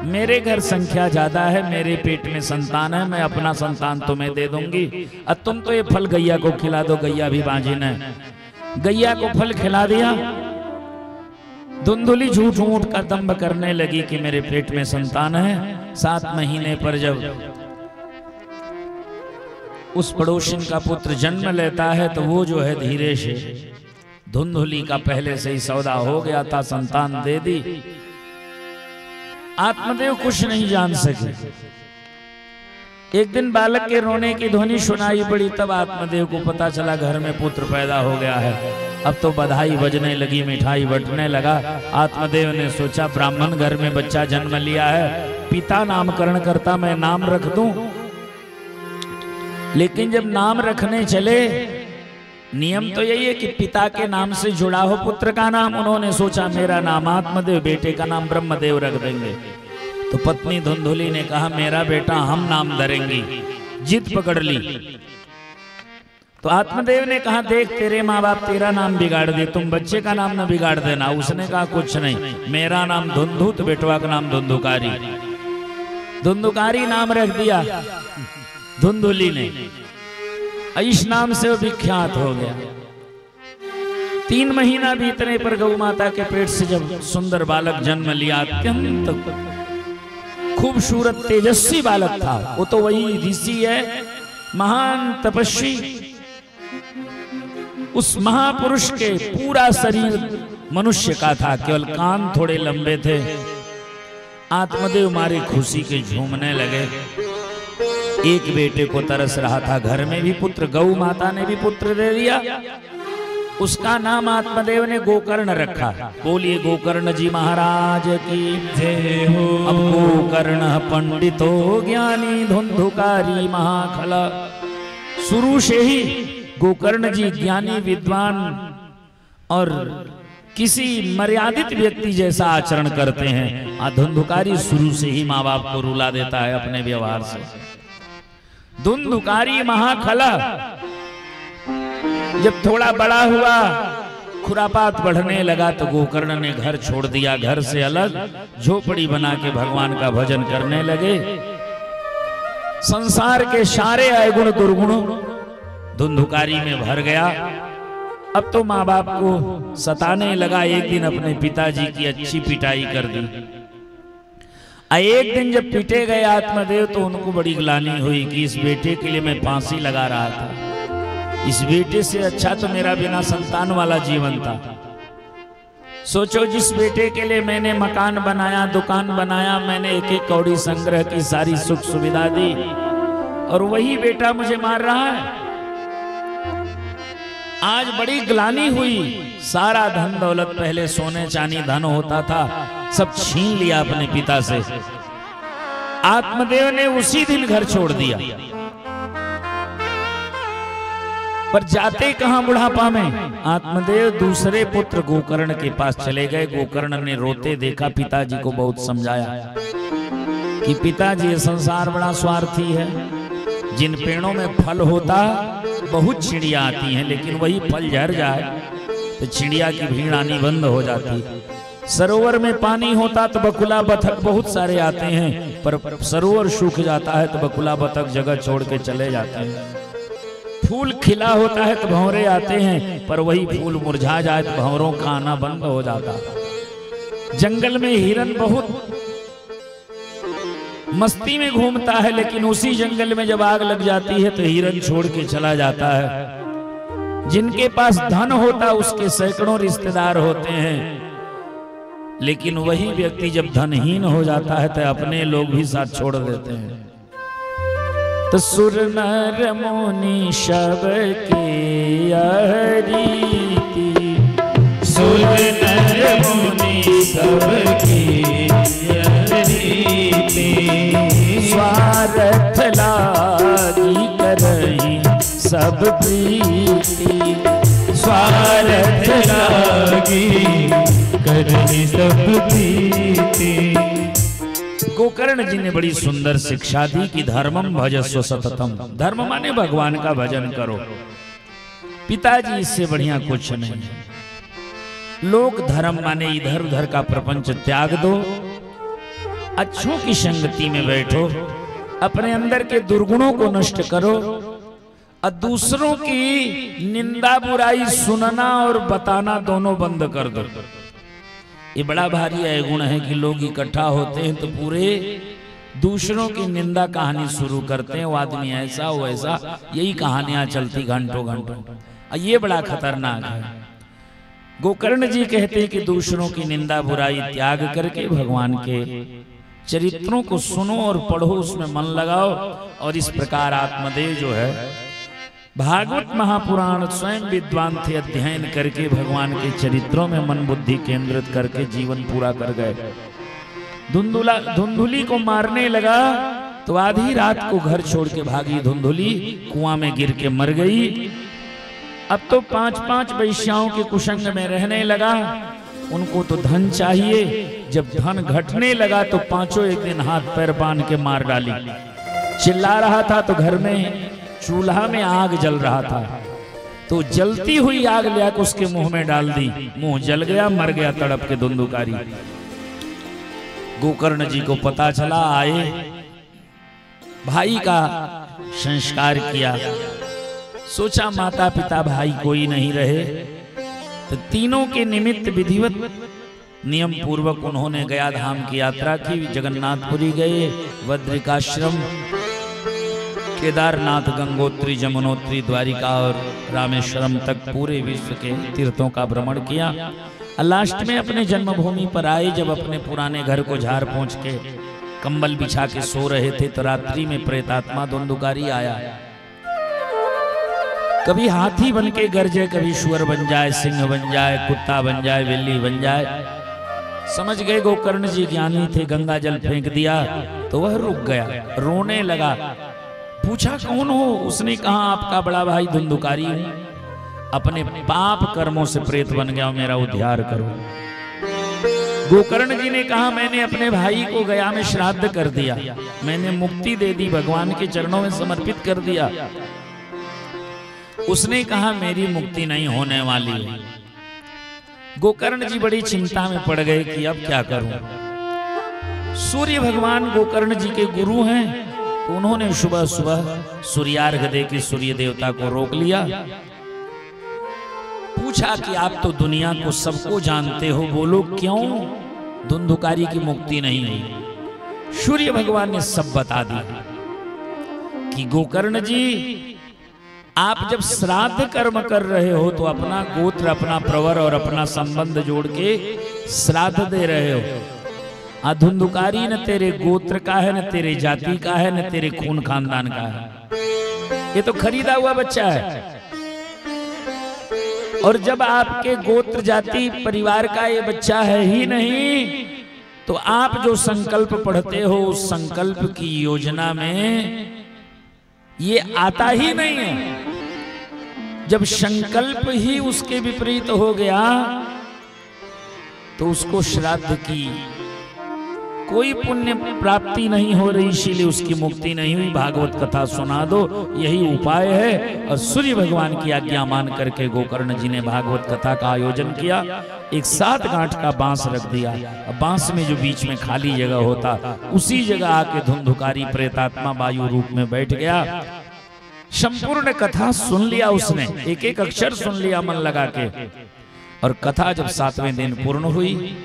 S1: मेरे घर संख्या ज्यादा है, मेरे पेट में संतान है, मैं अपना संतान तुम्हें दे दूंगी, और तुम तो ये फल गैया को खिला दो, गैया भी बांझिन है। गैया को फल खिला दिया। धुंधुली झूठ मूठ का दंभ करने लगी कि मेरे पेट में संतान है। 7 महीने पर जब उस पड़ोसिन का पुत्र जन्म लेता है तो वो जो है धीरे से, धुंधुली का पहले से ही सौदा हो गया था, संतान दे दी। आत्मदेव कुछ नहीं जान सके। एक दिन बालक के रोने की ध्वनि सुनाई पड़ी, तब आत्मदेव को पता चला घर में पुत्र पैदा हो गया है। अब तो बधाई बजने लगी, मिठाई बंटने लगा। आत्मदेव ने सोचा ब्राह्मण घर में बच्चा जन्म लिया है, पिता नामकरण करता, मैं नाम रख दूं। लेकिन जब नाम रखने चले, नियम तो यही है कि पिता के नाम से जुड़ा हो पुत्र का नाम। उन्होंने सोचा मेरा नाम आत्मदेव, बेटे का नाम ब्रह्मदेव रख देंगे। तो पत्नी धुंधुली ने कहा मेरा बेटा हम नाम धरेंगी, जिद पकड़ ली। तो आत्मदेव ने कहा देख तेरे माँ बाप तेरा नाम बिगाड़ दे, तुम बच्चे का नाम न बिगाड़ देना। उसने कहा कुछ नहीं, मेरा नाम धुंधु, तो बेटवा का नाम धुंधुकारी। धुंधुकारी नाम रख दिया धुंधुली ने। इस नाम से वो विख्यात हो गया। 3 महीना बीतने पर गौ माता के पेट से जब सुंदर बालक जन्म लिया, अत्यंत खूबसूरत तेजस्वी बालक था। वो तो वही ऋषि है, महान तपस्वी। उस महापुरुष के पूरा शरीर मनुष्य का था, केवल कान थोड़े लंबे थे। आत्मदेव मारे खुशी के झूमने लगे। एक बेटे को तरस रहा था, घर में भी पुत्र, गौ माता ने भी पुत्र दे दिया। उसका नाम आत्मदेव ने गोकर्ण रखा। बोलिए गोकर्ण जी महाराज की जय हो। अब गोकर्ण पंडितो ज्ञानी धुंधुकारी महाखला। शुरू से ही गोकर्ण जी ज्ञानी विद्वान और किसी मर्यादित व्यक्ति जैसा आचरण करते हैं। धुंधुकारी शुरू से ही माँ बाप को रुला देता है अपने व्यवहार से। धुंधुकारी महाखला। जब थोड़ा बड़ा हुआ, खुरापात बढ़ने लगा, तो गोकर्ण ने घर छोड़ दिया। घर से अलग झोपड़ी बना के भगवान का भजन करने लगे। संसार के सारे अवगुण दुर्गुण धुंधुकारी में भर गया। अब तो माँ बाप को सताने लगा। एक दिन अपने पिताजी की अच्छी पिटाई कर दी। एक दिन जब पीटे गए आत्मदेव, तो उनको बड़ी ग्लानि हुई कि इस बेटे के लिए मैं फांसी लगा रहा था। इस बेटे से अच्छा तो मेरा बिना संतान वाला जीवन था। सोचो जिस बेटे के लिए मैंने मकान बनाया, दुकान बनाया, मैंने एक एक कौड़ी संग्रह की, सारी सुख सुविधा दी, और वही बेटा मुझे मार रहा है। आज बड़ी ग्लानि हुई। सारा धन दौलत, पहले सोने चांदी धन होता था, सब छीन लिया अपने पिता से। आत्मदेव ने उसी दिन घर छोड़ दिया। पर जाते कहां बुढ़ापा में, आत्मदेव दूसरे पुत्र गोकर्ण के पास चले गए। गोकर्ण ने रोते देखा, पिताजी को बहुत समझाया कि पिताजी ये संसार बड़ा स्वार्थी है। जिन पेड़ों में फल होता बहुत चिड़िया आती हैं, लेकिन वही फल झड़ जाए तो चिड़िया की भीड़ आनी बंद हो जाती। सरोवर में पानी होता तो बकुला बतख बहुत सारे आते हैं, पर सरोवर सूख जाता है तो बकुला बतख जगह छोड़ के चले जाते हैं। फूल खिला होता है तो भंवरे आते हैं, पर वही फूल मुरझा जाए तो भंवरों का आना बंद हो जाता। जंगल में हिरन बहुत मस्ती में घूमता है, लेकिन उसी जंगल में जब आग लग जाती है तो हिरन छोड़ के चला जाता है। जिनके पास धन होता उसके सैकड़ों रिश्तेदार होते हैं, लेकिन वही व्यक्ति जब धनहीन हो जाता है तो अपने लोग भी साथ छोड़ देते हैं। तो सुर नर मुनि सबके रीति,
S2: सुर नर मुनि सबके रीति,
S1: स्वार्थ लागी करही सब प्रीति,
S2: स्वार्थ लागी करही सब प्रीति।
S1: गोकर्ण जी ने बड़ी सुंदर शिक्षा दी कि धर्मम भजस्व सततम। धर्म माने भगवान का भजन करो। पिताजी इससे बढ़िया कुछ नहीं। लोक धर्म माने इधर उधर का प्रपंच त्याग दो, अच्छों की संगति में बैठो, अपने अंदर के दुर्गुणों को नष्ट करो, और दूसरों की निंदा बुराई सुनना और बताना दोनों बंद कर दो। ये बड़ा भारी अवगुण है कि लोग इकट्ठा होते हैं तो पूरे दूसरों की निंदा कहानी शुरू करते हैं। वो आदमी ऐसा, वो ऐसा, यही कहानियां चलती घंटों घंटों। ये बड़ा खतरनाक है। गोकर्ण जी कहते हैं कि दूसरों की निंदा बुराई त्याग करके भगवान के चरित्रों को सुनो और पढ़ो, उसमें मन लगाओ। और इस प्रकार आत्मदेव जो है भागवत महापुराण स्वयं विद्वान थे, अध्ययन करके भगवान के चरित्रों में मन बुद्धि केंद्रित करके जीवन पूरा कर गए। धुंधुली को मारने लगा तो आधी रात को घर छोड़ के भागी धुंधुली, कुआं में गिर के मर गई। अब तो 5-5 वैश्याओं के कुसंग में रहने लगा। उनको तो धन चाहिए, जब धन घटने लगा तो पांचों एक दिन हाथ पैर बांध के मार डाली। चिल्ला रहा था तो घर में चूल्हा में आग जल रहा था, तो जलती हुई आग ले आकर उसके मुंह में डाल दी, मुंह जल गया, मर गया तड़प के धुंधुकारी। गोकर्ण जी को पता चला, आए भाई का संस्कार किया। सोचा माता पिता भाई कोई नहीं रहे, तो तीनों के निमित्त विधिवत नियम पूर्वक उन्होंने गया धाम की यात्रा की। जगन्नाथपुरी गए, बद्रिकाश्रम, केदारनाथ, गंगोत्री, जमुनोत्री, द्वारिका और रामेश्वरम तक पूरे विश्व के तीर्थों का भ्रमण किया। लास्ट में अपने जन्मभूमि पर आए। जब अपने पुराने घर को झाड़ पहुंच के कंबल बिछा के सो रहे थे तो रात्रि में प्रेतात्मा धुंधुकारी आया। कभी हाथी बन के गरजे, कभी शुअर बन जाए, सिंह बन जाए, कुत्ता बन जाए, बिल्ली बन जाए। समझ गए गोकर्ण जी ज्ञानी थे। गंगा जल फेंक दिया तो वह रुक गया, रोने लगा। पूछा कौन हो? उसने कहा आपका बड़ा भाई धुंधुकारी हूं, अपने पाप कर्मों से प्रेत बन गया, मेरा उद्धार करो। गोकर्ण जी ने कहा मैंने अपने भाई को गया में श्राद्ध कर दिया, मैंने मुक्ति दे दी, भगवान के चरणों में समर्पित कर दिया। उसने कहा मेरी मुक्ति नहीं होने वाली है। गोकर्ण जी बड़ी चिंता में पड़ गए कि अब क्या करूं। सूर्य भगवान गोकर्ण जी के गुरु हैं, तो उन्होंने सुबह सुबह सूर्यार्घ दे के सूर्य देवता को रोक लिया। पूछा कि आप तो दुनिया को सबको जानते हो, बोलो क्यों धुंधुकारी की मुक्ति नहीं हुई? सूर्य भगवान ने सब बता दिया कि गोकर्ण जी आप जब श्राद्ध कर्म कर रहे हो तो अपना गोत्र, अपना प्रवर और अपना संबंध जोड़ के श्राद्ध दे रहे हो। धुंधुकारी न तेरे गोत्र का है, न तेरे जाति का है, न तेरे खून खानदान का है, ये तो खरीदा हुआ बच्चा है। और जब आपके गोत्र, जाति, परिवार का ये बच्चा है ही नहीं, तो आप जो संकल्प पढ़ते हो उस संकल्प की योजना में ये आता ही नहीं है। जब संकल्प ही उसके विपरीत हो गया तो उसको श्राद्ध की कोई पुण्य प्राप्ति नहीं हो रही, इसीलिए उसकी मुक्ति नहीं हुई। भागवत कथा सुना दो, यही उपाय है। और सूर्य भगवान की आज्ञा मान करके गोकर्ण जी ने भागवत कथा का आयोजन किया। एक 7 गांठ का बांस रख दिया, बांस में जो बीच में खाली जगह होता उसी जगह आके धुंधुकारी प्रेतात्मा वायु रूप में बैठ गया। संपूर्ण कथा सुन लिया उसने, एक एक अक्षर सुन लिया मन लगा के। और कथा जब 7वें दिन पूर्ण हुई,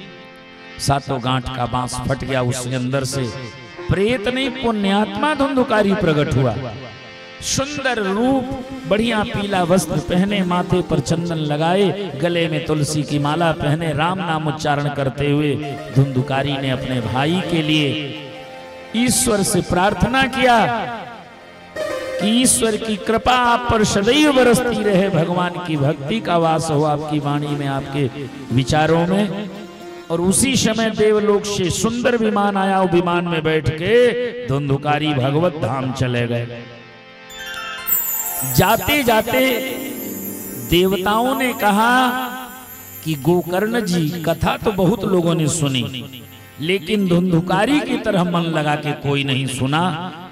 S1: 7 गांठ का बांस फट गया, उसके अंदर से प्रेत नहीं पुण्यात्मा धुंधुकारी प्रकट हुआ। सुंदर रूप, बढ़िया पीला वस्त्र पहने, माथे पर चंदन लगाए, गले में तुलसी की माला पहने, राम नाम उच्चारण करते हुए धुंधुकारी ने अपने भाई के लिए ईश्वर से प्रार्थना किया कि ईश्वर की कृपा आप पर सदैव बरसती रहे, भगवान की भक्ति का वास हो आपकी वाणी में, आपके विचारों में। और उसी समय देवलोक से सुंदर विमान आया, विमान में बैठ के धुंधुकारी भगवत धाम चले गए। जाते जाते देवताओं ने कहा कि गोकर्ण जी कथा तो बहुत लोगों ने सुनी, लेकिन धुंधुकारी की तरह मन लगा के कोई नहीं सुना,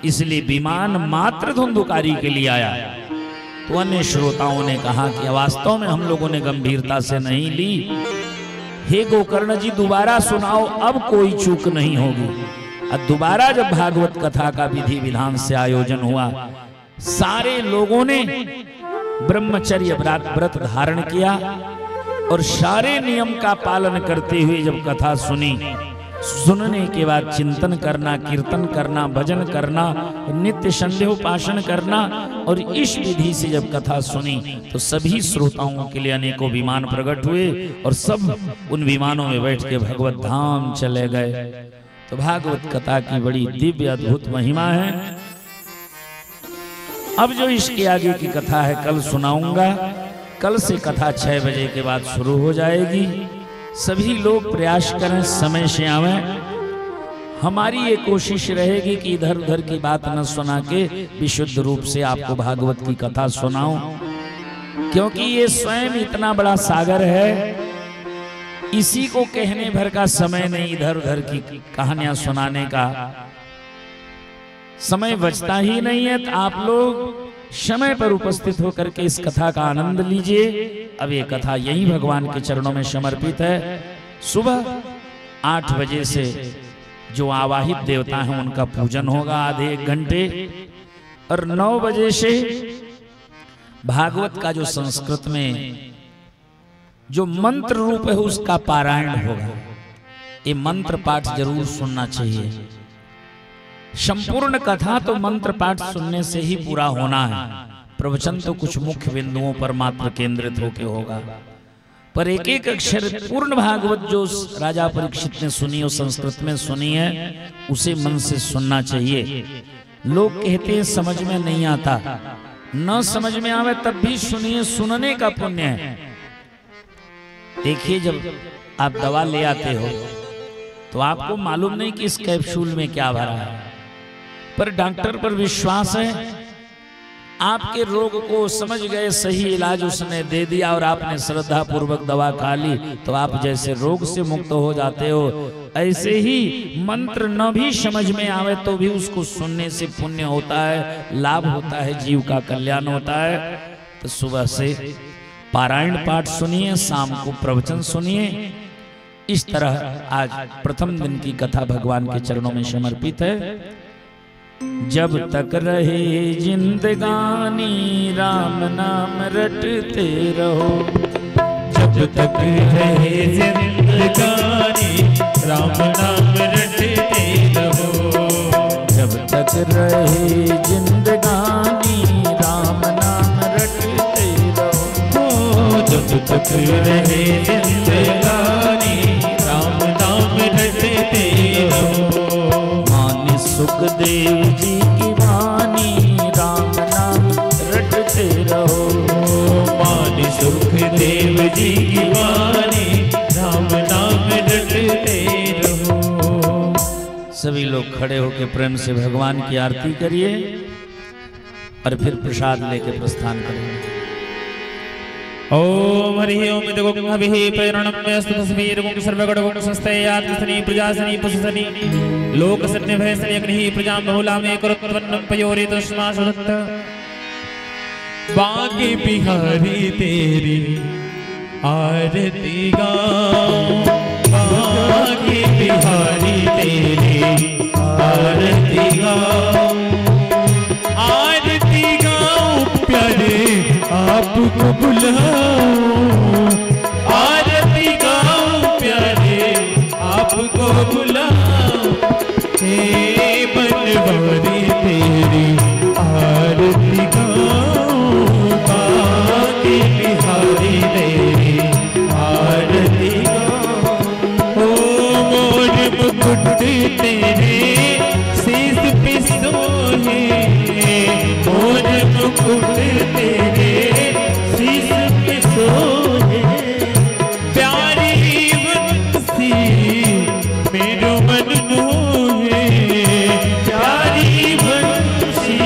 S1: इसलिए विमान मात्र धुंधुकारी के लिए आया। तो अन्य श्रोताओं ने कहा कि वास्तव में हम लोगों ने गंभीरता से नहीं ली, हे गोकर्ण जी दोबारा सुनाओ, अब कोई चूक नहीं होगी। अब दोबारा जब भागवत कथा का विधि विधान से आयोजन हुआ, सारे लोगों ने ब्रह्मचर्य व्रत धारण किया और सारे नियम का पालन करते हुए जब कथा सुनी, सुनने के बाद चिंतन करना, कीर्तन करना, भजन करना, नित्य संध्या उपासना करना। और इस विधि से जब कथा सुनी तो सभी श्रोताओं के लिए अनेकों विमान प्रकट हुए और सब उन विमानों में बैठ के भगवत धाम चले गए। तो भागवत कथा की बड़ी दिव्य अद्भुत महिमा है। अब जो इसके आगे की कथा है कल सुनाऊंगा। कल से कथा 6 बजे के बाद शुरू हो जाएगी। सभी लोग प्रयास करें समय से आवें। हमारी ये कोशिश रहेगी कि इधर उधर की बात न सुना के विशुद्ध रूप से आपको भागवत की कथा सुनाऊं, क्योंकि ये स्वयं इतना बड़ा सागर है, इसी को कहने भर का समय नहीं, इधर उधर की कहानियां सुनाने का समय बचता ही नहीं है। तो आप लोग समय पर उपस्थित होकर के इस कथा का आनंद लीजिए। अब ये कथा यही भगवान के चरणों में समर्पित है। सुबह 8 बजे से जो आवाहित देवता हैं उनका पूजन होगा आधे 1 घंटे, और 9 बजे से भागवत का जो संस्कृत में जो मंत्र रूप है उसका पारायण होगा। ये मंत्र पाठ जरूर सुनना चाहिए। संपूर्ण कथा तो मंत्र पाठ सुनने से ही पूरा होना है। प्रवचन तो कुछ मुख्य बिंदुओं पर मात्र केंद्रित होकर होगा, पर एक एक अक्षर पूर्ण भागवत जो राजा परीक्षित ने सुनी और संस्कृत में सुनी है उसे मन से सुनना चाहिए। लोग कहते हैं समझ में नहीं आता, न समझ में आवे तब भी सुनिए, सुनने का पुण्य है। देखिए जब आप दवा ले आते हो तो आपको मालूम नहीं कि इस कैप्सूल में क्या भरा है, पर डॉक्टर पर विश्वास है। आपके रोग को समझ गए, सही इलाज उसने दे दिया और आपने श्रद्धा पूर्वक दवा खा ली, तो आप जैसे रोग से मुक्त हो जाते हो, ऐसे ही मंत्र न भी समझ में आवे तो भी उसको सुनने से पुण्य होता है, लाभ होता है, जीव का कल्याण होता है। तो सुबह से पारायण पाठ सुनिए, शाम को प्रवचन सुनिए। इस तरह आज प्रथम दिन की कथा भगवान के चरणों में समर्पित है। जब तक रहे जिंदगानी राम नाम रटते रहो,
S2: जब तक रहे जिंदगानी राम नाम रटते रहो,
S1: जब तक रहे जिंदगानी राम नाम रटते रहो,
S2: जब तक रहे जिंदगानी राम नाम रटते रहो।
S1: सुखदेव जी की वाणी राम नाम रटते रहो,
S2: मानी सुखदेव जी की वाणी राम नाम रटते रहो।
S1: सभी लोग खड़े होकर प्रेम से भगवान की आरती करिए और फिर प्रसाद लेके प्रस्थान करेंगे।
S2: ओम हरि ओम इदगुं हविः प्रेरणमस्तु तस्वीरगुं सर्वगणगुं संस्थयात्मसनि प्रजासनि पुष्सनि लोकसन्नि भयसनि अग्निः प्रजां बहुलामे करुत्वन्नं पयोरितस्माशुदत्त। बांके बिहारी तेरी आरती गाऊं, बांके बिहारी तेरी आरती गाऊं, आरती गाऊं प्यारे आपको बुलाऊं, आरती गाऊं प्यारे आपको बुलाऊं। हे बनवारी तेरी आरती गाऊं, बांके बिहारी तेरी आरती गाऊं। ओ मोर मुकुट तेरे शीश पे सोहे, मोर मुकुट तेरे शीश पे सोहे, प्यारी बंसी मेरो मन मोहे, प्यारी बंसी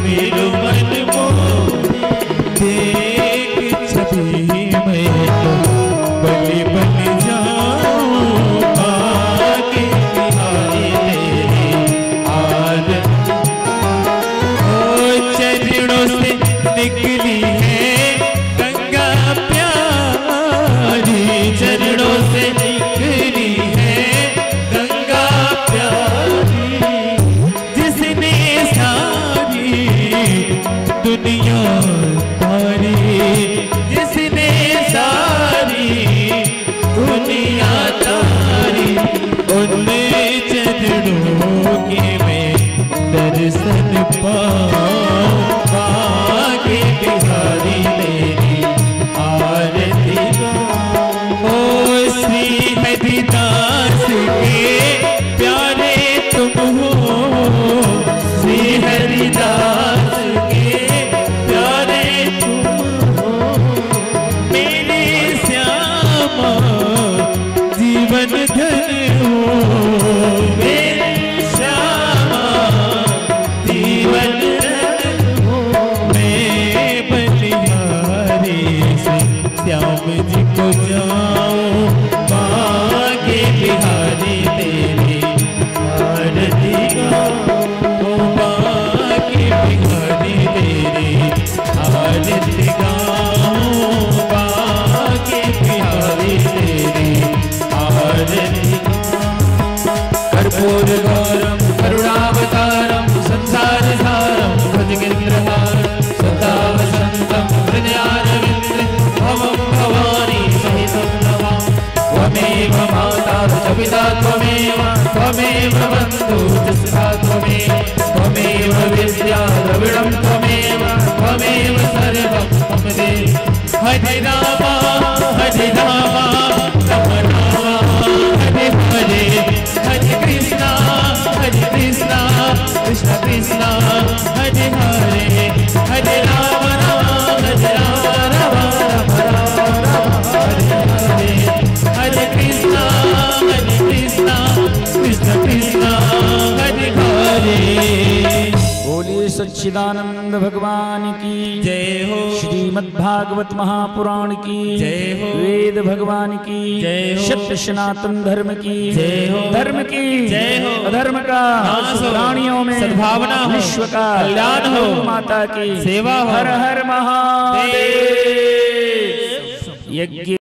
S2: मेरो मन मोहे। देख छवि मैं तो बलि बन जाऊं, बांके बिहारी कर्पूर गौरम करुणावतारम संसार सारम भजगिन्द्रहारम सदा वसंतम हृदयारविंद भवम भवानी सहितं नमामि। त्वमेव माता च पिता त्वमेव त्वमेव बन्धुश्च सखा त्वमेव त्वमेव विद्या द्रविणं त्वमेव त्वमेव सर्वं मम देव। हरे रामा राम रामा हरे हरे हरे कृष्णा कृष्ण कृष्ण हरे हरे हरे राम राम राम हरे हरे हरे कृष्ण कृष्ण कृष्ण हरे हरे।
S1: बोलिए सच्चिदानंद भगवान की
S2: जय हो।
S1: श्रीमद्भागवत महापुराण की
S2: जय हो।
S1: वेद भगवान की
S2: जय हो।
S1: सत्य सनातन धर्म की
S2: जय हो।
S1: धर्म की
S2: जय हो।
S1: अधर्म का
S2: नाश हो।
S1: प्राणियों में
S2: सद्भावना हो।
S1: विश्व का
S2: कल्याण हो।
S1: माता की
S2: सेवा हो।
S1: हर हर महादेव। यज्ञ